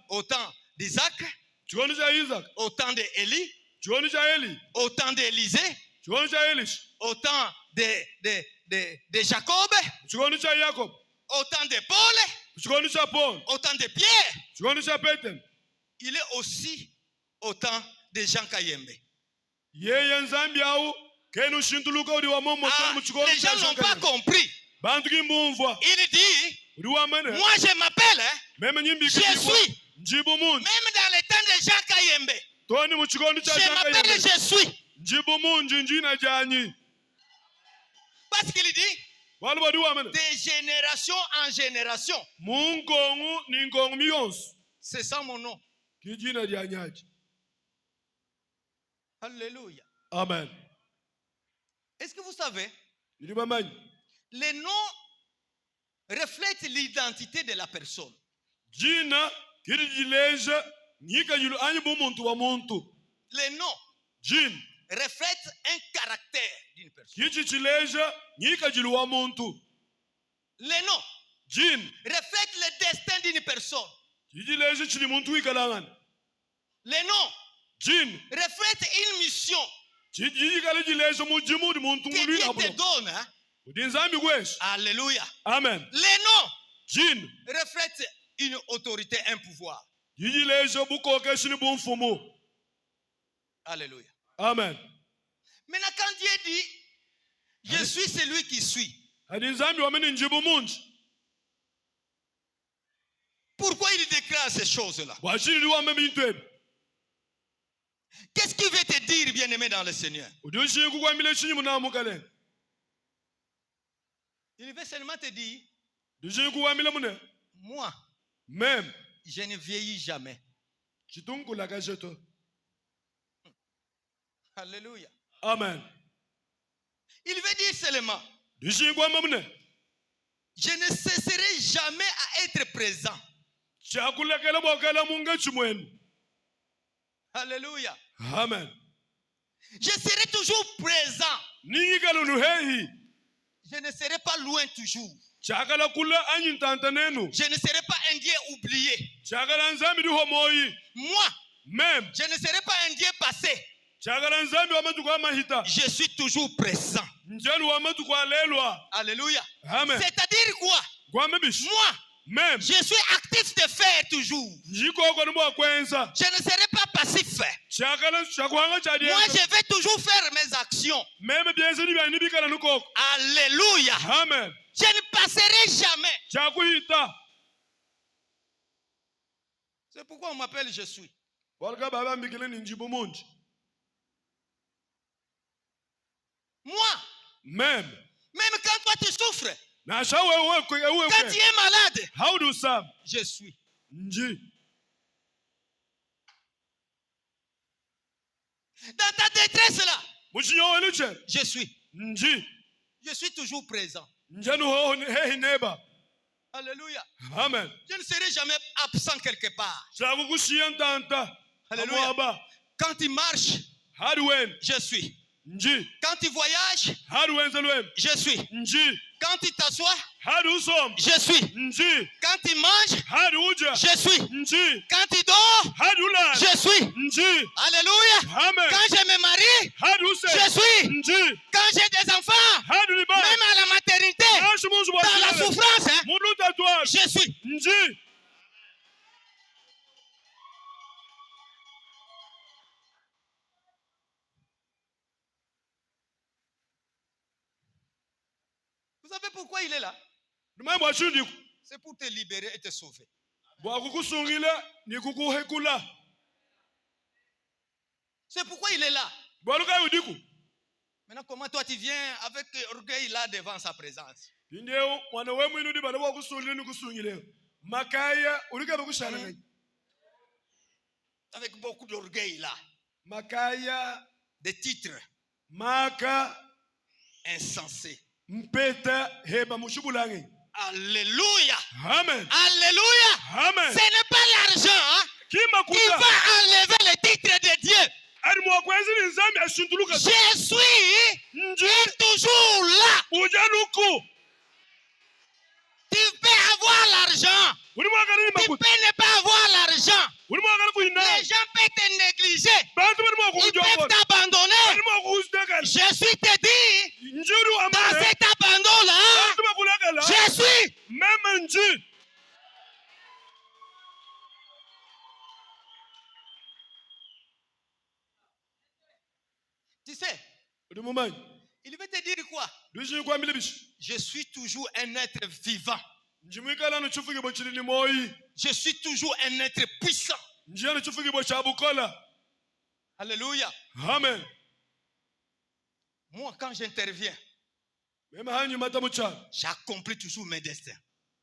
au temps d'Isaac, au temps d'Élie, au temps d'Élisée, au temps de Jacob, au temps de Paul, au temps de Pierre. Il est aussi au temps de Jean Kayembe. Les gens n'ont pas compris. Il dit, moi je m'appelle, je suis. Même dans le temps de Jean Kayembe, je m'appelle je suis. Parce qu'il dit, de génération en génération, c'est ça mon nom. Alléluia. Amen. Est-ce que vous savez, les noms reflètent l'identité de la personne. Les noms reflètent un caractère d'une personne. Les noms reflètent le destin d'une personne. Les noms reflètent une mission que Dieu te donne kuti nzambi kwesha. Alléluia. Amen. Les noms Jina reflètent une autorité, un pouvoir. yijilejo bukoke shini bumfumu. Alléluia. Amen. Maintenant, quand Dieu dit, je suis celui qui suis, Hadi nzambi wameni njibu munji. pourquoi il déclare ces choses-là? Washini liwame bintwebe. Qu'est-ce qu'il veut te dire, bien-aimé dans le Seigneur? Udiushi kukwambile shini munamukale. Il veut seulement te dire, Udiushi kukwambile mune. moi, Même. je ne vieillis jamais. Chitunkula kajeto. Alléluia. Amen. Il veut dire seulement, Udiushi kukwamba mune. je ne cesserai jamais à être présent. Chakulekele bokele munga chimweni. Alléluia. Amen. Je serai toujours présent. Ningikalo nuhehi. Je ne serai pas loin toujours. Chakala kula anyintanta nenu. Je ne serai pas un Dieu oublié. Chakala nzambi di homoyi. Moi, Même. je ne serai pas un Dieu passé. Chakala nzambi wamatu kwa mahita. Je suis toujours présent. Njelu wamatu kwa lelwa. Alléluia. Amen. C'est-à-dire quoi? Kwa mebish. Moi, Même. je suis actif de faire toujours. Njiko kwa nubo kwenza. Je ne serai pas passif. Chakala chakwanga chadi. Moi, je vais toujours faire mes actions. Même bien zeni bya nibikala nuko. Alléluia. Amen. Je ne passerai jamais. Chakuhita. C'est pourquoi on m'appelle je suis. Walga baba mbikile ni njibu munji. Moi, Même. même quand toi tu souffres, Na shawe uwe quand tu es malade, How do Sam? je suis. Nji. Dans ta détresse là, Mushinyo weluche. je suis. Nji. Je suis toujours présent. Njanu ho hehi neba. Alléluia. Amen. Je ne serai jamais absent quelque part. Chakukushia ntanta. Alléluia. Amoaba. Quand tu marches, Hardwen. je suis. Nji. Quand tu voyages, Hardwen zelwem. je suis. Nji. Quand tu t'assois, Hadusom. je suis. Nji. Quand tu manges, Haduja. je suis. Nji. Quand tu dors, Hadula. je suis. Nji. Alléluia. Amen. Quand je me marie, Haduse. je suis. Nji. Quand j'ai des enfants, Haduliba. même à la maternité, dans la souffrance, hein, Munu tatouage. je suis. Nji. Vous savez pourquoi il est là? Dumai bwashindi. C'est pour te libérer et te sauver. Bwakukusungila ni kukuhekula. C'est pourquoi il est là. Bwaluka yudiku. Maintenant, comment toi tu viens avec orgueil là devant sa présence? Indeo mwana wemu inu di bana bwakusungile ni kusungile. Makaya ulika bekushana ngai. Avec beaucoup d'orgueil là. Makaya Des titres maka insensés. mpeta heba mushubulangi. Alléluia. Amen. Alléluia. Amen. Ce n'est pas l'argent hein, Kima qui kuta. va enlever le titre de Dieu. Ari mwakwezi ni nzambi ashintuluka. Je suis Nji. est toujours là. Ujanuku. Tu peux avoir l'argent. Uri mwakali ni Tu makuta. peux ne pas avoir l'argent. Uri mwakali kuina. Les gens peuvent te négliger. Bantu bari Ils mwakujwa peuvent kwa. t'abandonner. Ari mwakujwa. Je suis te dit, Njiru dans amane. cet abandon-là, Bantu bakulakala. je suis. Meme nji. Tu sais, Uri mumanyi. il veut te dire quoi? Dushi kwa milibishi. Je suis toujours un être vivant. Njimwikala no chufuki bo chilini moyi. Je suis toujours un être puissant. Njia no chufuki bo chabukola. Alléluia. Amen. Moi, quand j'interviens, Meme hanyi mata mucha. j'accomplis toujours mes destins.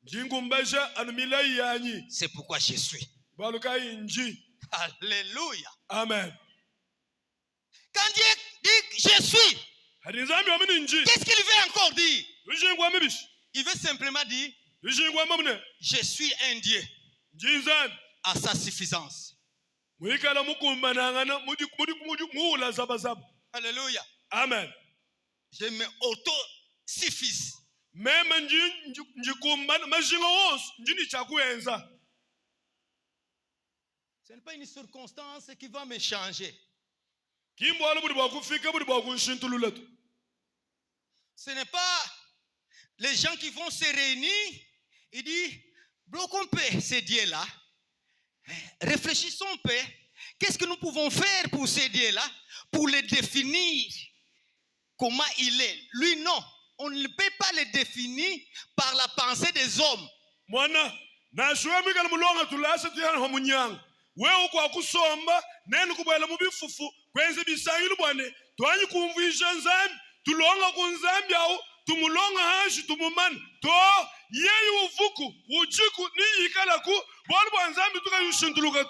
Njingu mbesha anumilai yanyi. C'est pourquoi je suis. Balukai nji. Alléluia. Amen. Quand Dieu dit je suis, Hadi nzambi wa mini nji. qu'est-ce qu'il veut encore dire? Dushi kwa mibishi. Il veut simplement dire Dushi kwa mamune. je suis un Dieu Njinzan. à sa suffisance. Mwikala mukumanangana muula zabazaba. Alléluia. Amen. Je me auto-suffise. Meme njikumana majingo wonse njini chakuenza. Ce n'est pas une circonstance qui va me changer. Kimbo alu budi bwakufika budi bwakunshintulula tu. Ce n'est pas les gens qui vont se réunir, il dit, bloquons un peu ces dieux-là, réfléchissons un peu, qu'est-ce que nous pouvons faire pour ces dieux-là, pour les définir, comment il est. Lui, non, on ne peut pas les définir par la pensée des hommes. Mwana na shwemi kala mulonga tulasa tuyana homunyanga wewe kwa kusomba nene kubwela mubifufu kwenze bisangilu bwane twanyi kumvisha nzambi tulonga kunzambi au tumulonga hashi tumumana to yeyi uvuku ujiku ni ikala ku bwana bwa nzambi tukayushinduluka.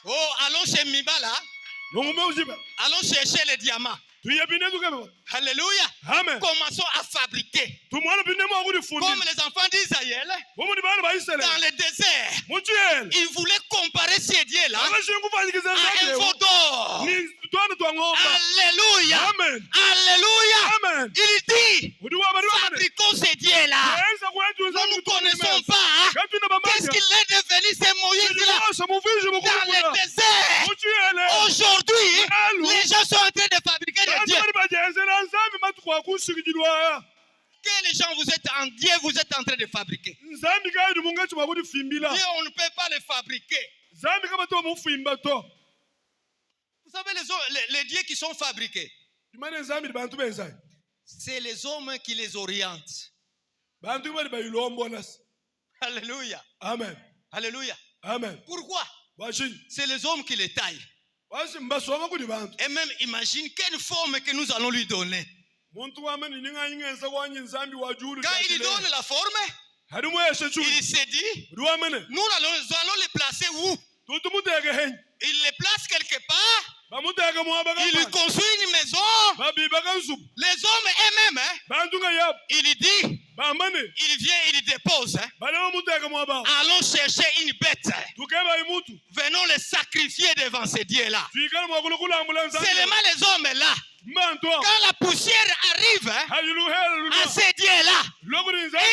Oh, allons chez Mibala, Nongume ujiba allons chercher les diamants. tuyabine tukebe. Alléluia. Amen. Commençons à fabriquer. Tumwana bine mwa kuri fundi Comme les enfants d'Israël, bomu ni bana ba Israeli dans le désert, mujiyela ils voulaient comparer ces dieux-là akashingu fanyikiza à un nzambi veau d'or. ni twana twangomba. Alléluia. Amen. Alléluia. Amen. Il dit, Udiwa bari wa mane fabriquons ces dieux-là. yenza kwenza Nous nzambi ne connaissons pas. Qu'est-ce qu'il est devenu, ce Moïse-là, dans le désert? Aujourd'hui, les gens sont en train de fabriquer des dieux. Que les gens, vous êtes en Dieu, vous êtes en train de fabriquer. Dieu, on ne peut pas les fabriquer. Vous savez, les dieux qui sont fabriqués, c'est les hommes qui les orientent. Alléluia. Amen. Alléluia. Amen. Pourquoi? Washing. C'est les hommes qui les taillent. Et même imagine quelle forme que nous allons lui donner. Quand il donne la forme, il s'est dit, nous allons les placer où? Il les place quelque part. Il lui construit une maison. Les hommes eux-mêmes, il dit, il vient, il dépose. Allons chercher une bête. Venons les sacrifier devant ces dieux-là. Seulement les hommes là. Quand la poussière arrive à ces dieux-là,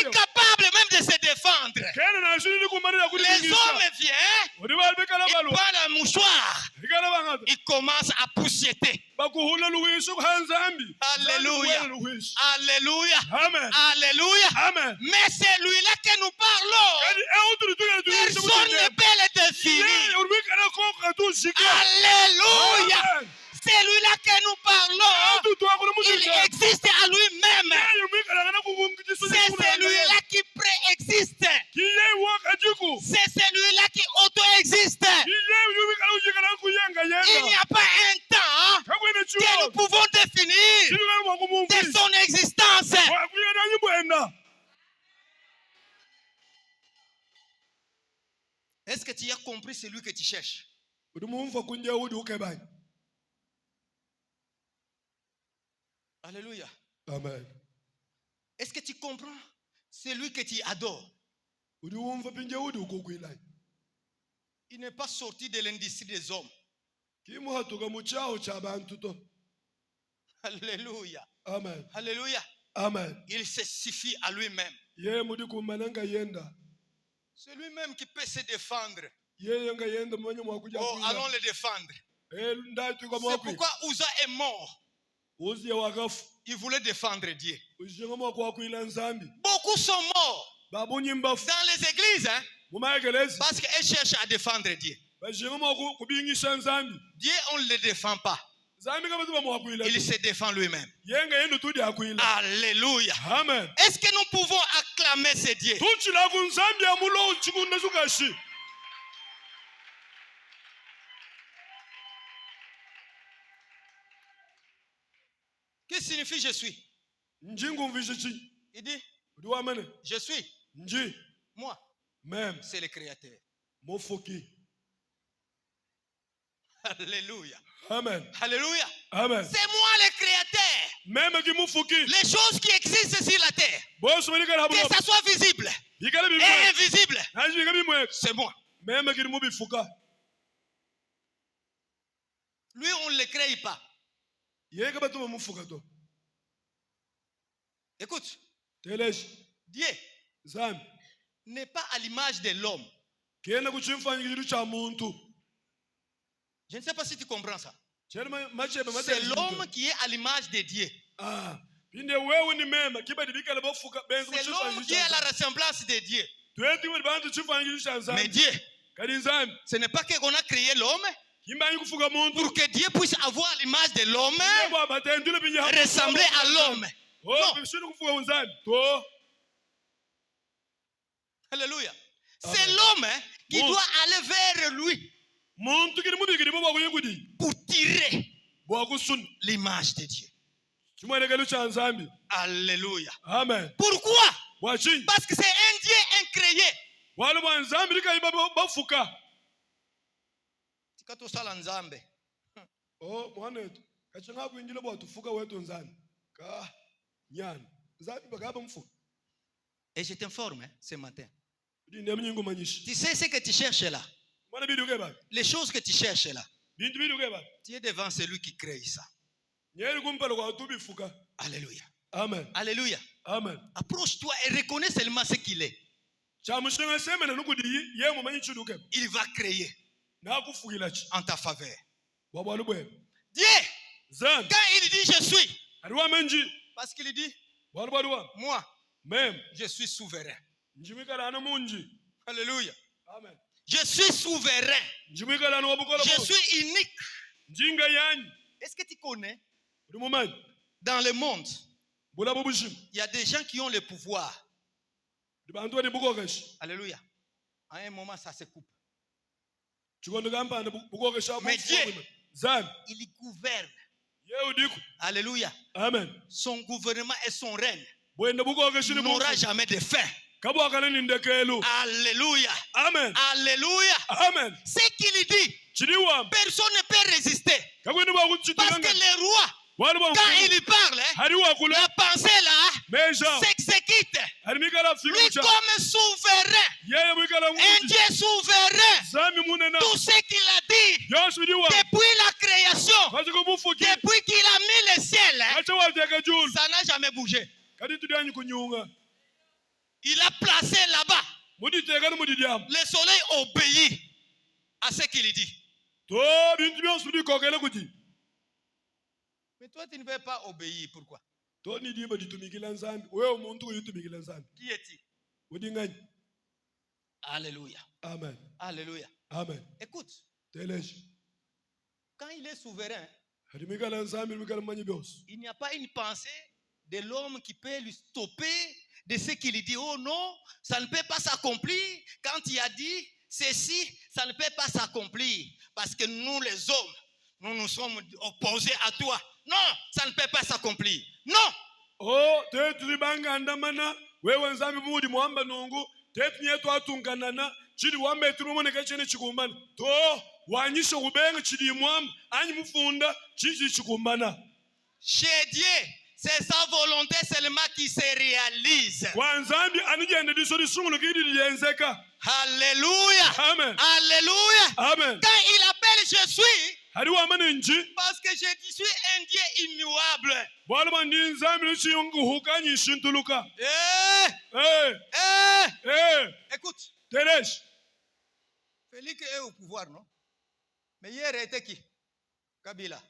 incapables même de se défendre, les hommes viennent, ils prennent un mouchoir, ils commencent à poussiéter. Alléluia. Alléluia. Alléluia. Mais c'est lui-là que nous parlons. Personne ne peut le définir. Alléluia. C'est lui-là que nous parlons. Il existe à lui-même. C'est celui-là qui préexiste. C'est celui-là qui auto-existe. Il n'y a pas un temps que nous pouvons définir de son existence. Est-ce que tu as compris celui que tu cherches? Alléluia. Amen. Est-ce que tu comprends celui que tu adores? Il n'est pas sorti de l'industrie des hommes. Alléluia. Amen. Alléluia. Amen. Il se suffit à lui-même. C'est lui-même qui peut se défendre. Oh, allons le défendre. C'est pourquoi Uza est mort. Il voulait défendre Dieu. Beaucoup sont morts dans les églises, parce qu'elles cherchent à défendre Dieu. Dieu, on ne le défend pas. Il se défend lui-même. Alléluia. Amen. Est-ce que nous pouvons acclamer ce Dieu? Qu'est-ce que signifie je suis? Il dit, je suis. Moi, même c'est le Créateur. Mofoki. Alléluia. Amen. Alléluia. Amen. C'est moi le Créateur. Même qui Mofoki. Les choses qui existent sur la terre, que ça soit visible et invisible, c'est moi. Même qui Mobifuka. Lui, on ne le crée pas. Écoute, Dieu n'est pas à l'image de l'homme. Je ne sais pas si tu comprends ça. C'est l'homme qui est à l'image de Dieu. Pinde wewe ni mema kiba dibikala bofuka benzo C'est l'homme qui est à la ressemblance de Dieu. Tweti muri bantu chifanyi cha Mais nzambi. Dieu, Kali nzambi. ce n'est pas qu'on a créé l'homme Kimba kufuka muntu. pour que Dieu puisse avoir l'image de l'homme, Nebo batendule binya. ressembler à l'homme. Oh, bishinu kufuka nzambi. To. Alléluia. C'est l'homme qui Bon. doit aller vers lui Muntu kiri mubigiri bo bakuyengudi. pour tirer Bo kusun. l'image de Dieu. Chimwane kali cha nzambi. Alléluia. Amen. Pourquoi? Wachin. Parce que c'est un Dieu incréé. Wale ba nzambi likayiba bafuka. Tikato sala nzambe. Oh, mwanetu. Kachinga kuinjile bo tufuka wetu nzambi. Ka nyana. Nzambi bakaba mfuka. Et je t'informe ce matin. Ndi ndemnyingo manyishi. Tu sais ce que tu cherches là? Mwana biduke ba. Les choses que tu cherches là. Bintu biduke ba. Tu es devant celui qui crée ça. Nyeri kumpalo kwa tubi fuka. Alléluia. Amen. Alléluia. Amen. Approche-toi et reconnais seulement ce qu'il est. Chamushenga semena nukudi ye mu manyi chiduke. Il va créer Na kufukila chi. en ta faveur. Wabwalu bwe. Dieu, Zan. quand il dit je suis, Ariwa menji. parce qu'il dit, Walwa. moi, Mem. je suis souverain. Njimikala ana munji. Alléluia. Amen. Je suis souverain. Njimikala ana wabukola Je bo. suis unique. Njinga yanyi. Est-ce que tu connais, Rumumanyi. dans le monde, Bula bubushim. il y a des gens qui ont le pouvoir. Dibantu ni bukokesh. Alléluia. À un moment, ça se coupe. Chikondo kampanda bukokesha Mais Dieu, Zan. il gouverne. Ye udiku. Alléluia. Amen. Son gouvernement et son règne Bwenda bukokeshi ni n'aura jamais de fin. Kabwakana ni ndekelu. Alléluia. Amen. Alléluia. Amen. Ce qu'il dit, Chiriwa. personne ne peut résister. Kakwendi Parce bakuchitikanga. que le roi, Wale ba. quand il parle, Hariwa kule. la pensée là Meja. s'exécute. Harimikala Lui fikucha. comme souverain, Yeye mwikala un munji. Dieu souverain, Zami munena. tout ce qu'il a dit Yoshidiwa. depuis la création, Kachiko bufuki. depuis qu'il a mis le ciel, Kacha wajeka julu. ça n'a jamais bougé. Kadi tudianyi kunyunga. Il a placé là-bas. Mudi tegani mudi diam. Le soleil obéit à ce qu'il dit. To bintu byonsu bidi kokele kuti. Mais toi, tu ne veux pas obéir. Pourquoi? To ni diba ditumikila nzambi. Wewe umuntu uyitumikila nzambi. Qui es-tu? Udi ngani. Alléluia. Amen. Alléluia. Amen. Écoute, Telesh. quand il est souverain, Harimikala nzambi mikala manyi byonsu. il n'y a pas une pensée de l'homme qui peut lui stopper de ce qu'il dit. Oh non, ça ne peut pas s'accomplir. Quand il a dit ceci, ça ne peut pas s'accomplir. Parce que nous, les hommes, nous sommes opposés à toi. Non, ça ne peut pas s'accomplir. Non. Oh, tetu libanga andamana. Wewe nzambi mudi muamba nungu. Tetu nyetu atunganana. Chidi wamba eturumone chene chikumbana. To wanyisho kubenga chidi muamba. Anyi mufunda chidi chikumbana. Chez Dieu, c'est sa volonté seulement qui se réalise. Kwa nzambi anijende disori sungulu kidi liyenzeka. Alléluia. Amen. Alléluia. Amen. Quand il appelle je suis, Hariwa maninji. parce que je suis un Dieu immuable. Bwala bandi nzambi nichi yungu hukanyi shintuluka. Écoute, Telesh. Félix est au pouvoir, non? Mais hier était qui? Kabila.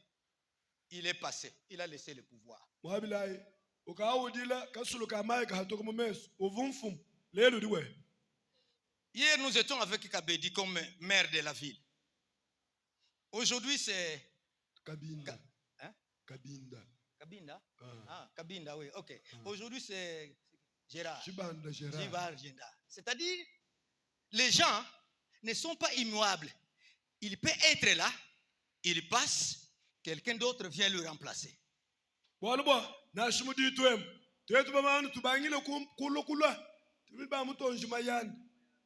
Il est passé. Il a laissé le pouvoir. Mwabilai. Ukaawudila kasuluka amaye kahatoka mumeso. Uvumfum. Lelo diwe. Hier, nous étions avec Kabedi comme maire de la ville. Aujourd'hui, c'est Kabinda. Hein? Kabinda. Kabinda. Ah, Kabinda, oui, ok. Aujourd'hui, c'est Gérard. Chibanda Gérard. Gérard Genda. C'est-à-dire, les gens ne sont pas immuables. Il peut être là, il passe, quelqu'un d'autre vient le remplacer. Walbo na shimudi twem. Tetu bamanu tubangile kulukula. Tubi ba mutonji mayanda.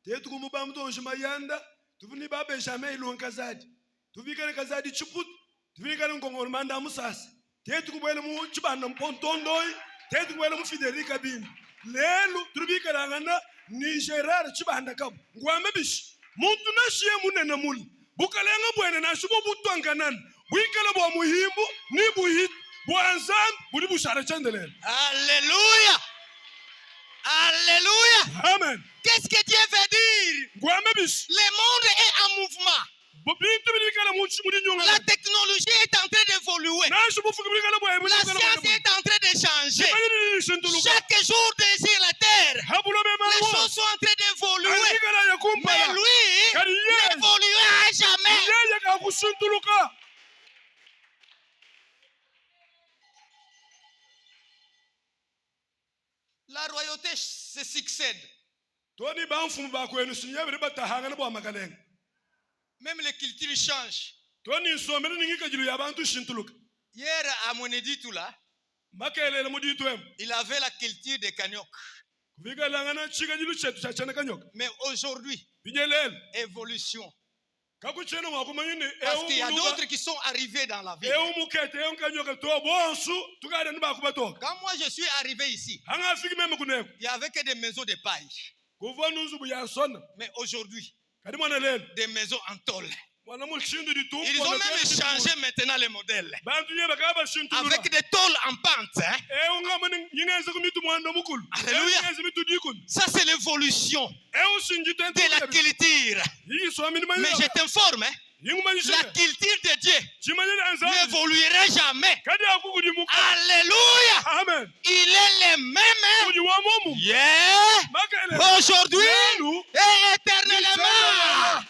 Tetu kumu ba mutonji mayanda. Tubuni ba Benjamin ilonka zadi. Tubikane kazadi chiput. Tubikane ngongoro manda musasa. Tetu kubwele mu chibanda mpontondoi. Tetu kubwele mu Federica bin. Lelu tubikane ngana ni Gerard chibanda kabo. Ngwame bishi. Muntu na shiye munene muli. Bukalenga bwene na shubu butwanganan. Bwikale bwa muhimbu ni buhit. Alléluia. Alléluia. Amen. Qu'est-ce que Dieu veut dire? Le monde est en mouvement. La technologie est en train d'évoluer. La science est en train de changer. chimanyeni lishintuluka Chaque jour sur la terre, habulo les bemaluwa choses sont en train d'évoluer. anikala Mais yakumpala lui kali yeye n'évoluera jamais. yeye kakushintuluka La royauté se succède. toni bamfumu bakwenu sinyabire batahanga nabo amakalenga Même les cultures changent. toni nsomene ningika jilu yabantu shintuluka Hier, à Moneditu, là, makelele muditu em il avait la culture des Kanyok. kuvikalangana chika jilu chetu chachana kanyoka Mais aujourd'hui, vinyelele évolution. kakuchena mwakumanyini Parce qu'il y a d'autres qui sont arrivés dans la ville. mukete kanyoka to bonsu tukade nibakubatoka Quand moi je suis arrivé ici, hanga afiki meme kuneko il n'y avait que des maisons de paille. kuvona uzubu yasona Mais aujourd'hui, kadi mwana lele des maisons en tôle. mwana mulshindu ditu Ils ont même changé maintenant les modèles. bantu nye bakaba shintulula Avec des tôles en pente. Hein? ungamani yingenze kumitu mwanda mukulu Alléluia. yingenze mitu dikuni Ça, c'est l'évolution usinjite de la culture. yiswamini Mais manyina je t'informe, hein, yingumanyishe la culture de Dieu chimanyini anzabi n'évoluera jamais. kadi akukudi muka Alléluia. amen Il est le même. Hein? kudi wa momu Yeah. makele Aujourd'hui Lelu. et éternellement.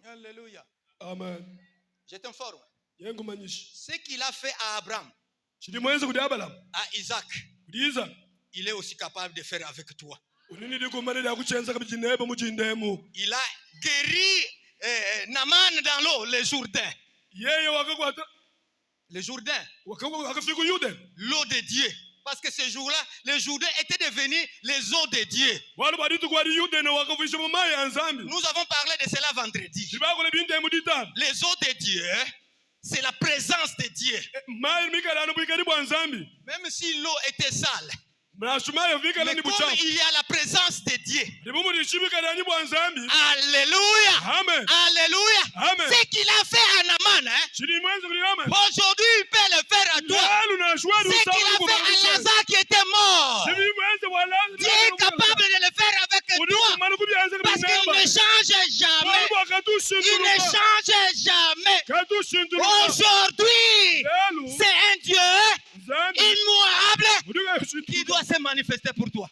Alléluia. amen Je t'informe. yengumanyishe Ce qu'il a fait à Abraham, chidi mwenze kudi abalamu à Isaac, kudi iza il est aussi capable de faire avec toi. unini dikumanile akuchenza kabichinebe muchindemu Il a guéri Naaman dans l'eau, le Jourdain. yeye wakakwata Le Jourdain, wakafika uyude l'eau de Dieu. Parce que ce jour-là, le Jourdain était devenu les eaux de Dieu. wali baditu kwadi yude ne wakavisha mumayi anzambi Nous avons parlé de cela vendredi. sibakole bintemu ditano Les eaux de Dieu, c'est la présence de Dieu. mayi mikalano bwikali bwa nzambi Même si l'eau était sale, mnashumayo vikala mais ni comme buchafu il y a la présence de Dieu. libumulishibikalani bwa nzambi Alléluia. amen Alléluia. Amen. Ce qu'il a fait à Naaman, hein, chili mwenze kuli amen aujourd'hui il peut le faire à toi. lalu na shwari Ce qu'il a fait à Lazare qui était mort, chili mwenze wala Dieu est capable de le faire avec toi. Parce qu'il ne change jamais. Il ne change jamais. Aujourd'hui, c'est un Dieu immuable qui doit se manifester pour toi.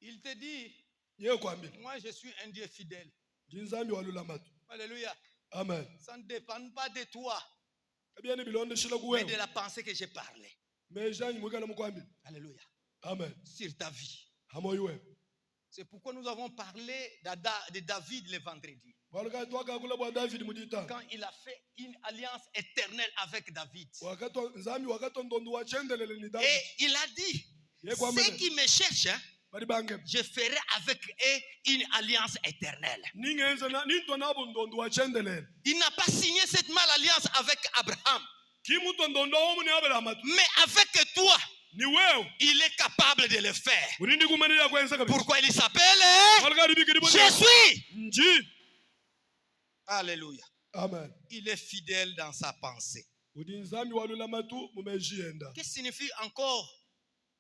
Il te dit, moi je suis un Dieu fidèle. Alléluia. amen Ça ne dépend pas de toi, abyane bilonde shila mais kuwewe de la pensée que j'ai parlé. mejanyi mwikala mukwambi Alléluia. amen Sur ta vie. hamoyi wewe C'est pourquoi nous avons parlé de David le vendredi. walika twakakula bwa davidi muditano Quand il a fait une alliance éternelle avec David. nzambi wakatondondo wachendelele ni Et davidi il a dit, Ye kwa mbele. ceux qui me cherchent, hein, bali bange je ferai avec eux une alliance éternelle. ningenza ninto nabo ndondo wachendelele Il n'a pas signé cette alliance avec Abraham. kimutondondo womu ni abrahamatu Mais avec toi, ni wewe il est capable de le faire. ulindi kumanira kwenza kabisa Pourquoi il s'appelle hein? walika libikili bwa Je suis. nji Alléluia. amen Il est fidèle dans sa pensée. udi nzambi walulamatu mumejienda Qu'est-ce que signifie encore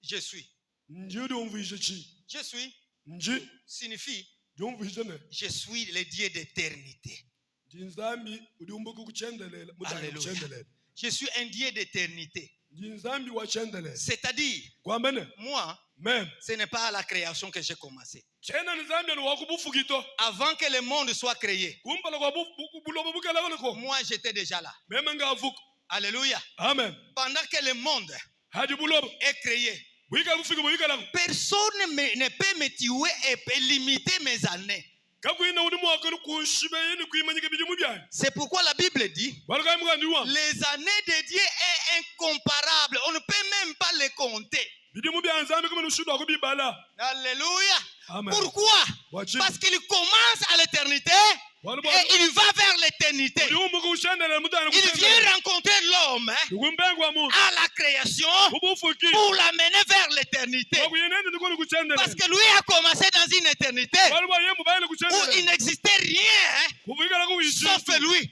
je suis? nji udi umvishe chi Je suis nji signifie ndiumvishe ne je suis le Dieu d'éternité. ndi nzambi udi umbuka kuchendelela mutanga Alléluia. kuchendelela Je suis un Dieu d'éternité. ndi nzambi wachendelela C'est-à-dire, kwambene moi, meme ce n'est pas à la création que j'ai commencé. chena nzambi ani wakubufukito Avant que le monde soit créé, kumpala kwa bulobo bukalakoleko moi j'étais déjà là. meme ngavuka Alléluia. amen Pendant que le monde hadi bulobo est créé, bwikala bufika bwikalako personne ne peut me tuer et peut limiter mes années. kakwina udi mwakani kunshibe yini kuimanyika bidimu byanyu C'est pourquoi la Bible dit, walika mkandiwa les années de Dieu est incomparable. On ne peut même pas les compter. bidimu bya nzambi kama nushudwa kubibala Alléluia. amen Pourquoi? wachi Parce qu'il commence à l'éternité walibwa et il va vers l'éternité. udi umbuka kuchendelela mutanga Il vient rencontrer l'homme hein, kumbengwa mu à la création ubufuki pour l'amener vers l'éternité. wakuyenende ndikoni kuchendelela Parce que lui a commencé dans une éternité walibwa ye mubayele où kuchendelela il n'existait rien hein, kuvikala sauf kuwichi lui.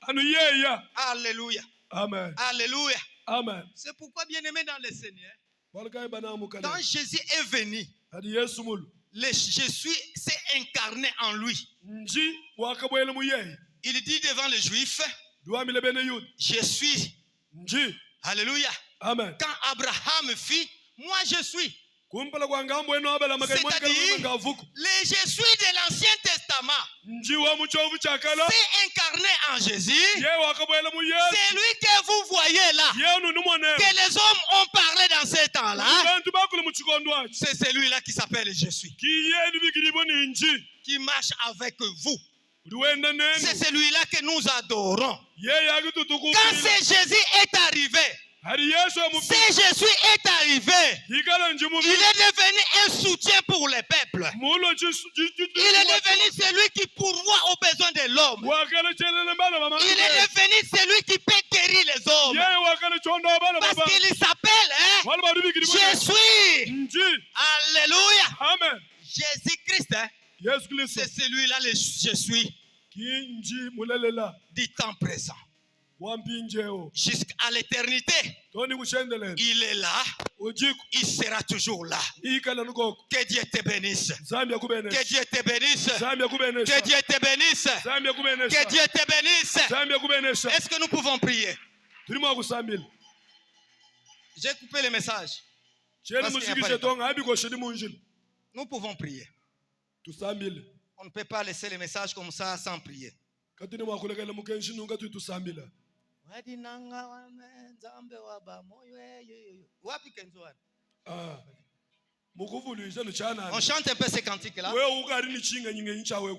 anu yeya Alléluia. amen Alléluia. amen C'est pourquoi, bien-aimé dans le Seigneur, walika banamu quand kana Jésus est venu, adi yesu mulu Je suis s'est incarné en lui. nji wakabwele muye Il dit devant les Juifs, duamile bene yud je suis. nji Alléluia. amen Quand Abraham fit, moi je suis. kumpala kwa ngambo eno abela makaimoni C'est-à-dire, ngavuko les je suis de l'Ancien Testament nji wa muchovu chakala s'est incarné en Jésus. ye wakabwele muye C'est lui que vous voyez là, yenu numone que les hommes ont parlé dans ces temps-là. bantu bakule muchikondo C'est celui-là qui s'appelle Je suis, ki yenu bigiribo ni nji qui marche avec vous. duwenda C'est nenu celui-là que nous adorons. ye yagitutuku Quand ce Jésus est arrivé, hari yesu amufi ce Jésus est arrivé, hikala nji il mufi est devenu un soutien pour les peuples. mulo Il est devenu celui qui pourvoit aux besoins de l'homme. wakale chelele bana mama Il est devenu celui qui peut guérir les hommes. ye wakale chondo bana Parce baba qu'il s'appelle, wala badu bigiribo Je suis. nji Alléluia. amen Jésus-Christ, yesu kristo c'est celui-là, le je suis, ki nji mulelela du temps présent. wampinjeo Jusqu'à l'éternité, toni kushendelela il est là, ujiko il sera toujours là. ikala nukoko Que Dieu te bénisse. zambia Que kubenesha Dieu te bénisse. zambia Que kubenesha Dieu te bénisse. zambia Que kubenesha Dieu te bénisse. zambia kubenesha Est-ce que nous pouvons prier? tulimo akusambila J'ai coupé le message. cheni Parce qu'il y a pas musikishe de temps. tonga abiko shedi munjila Nous pouvons prier. tusambile On ne peut pas laisser le message comme ça sans prier. katini mwakulekele mukenshi nunga tu tusambila mukuvulisha luchana On chante un peu ces cantiques-là. wewe ukari ni chinga nyinga nchawe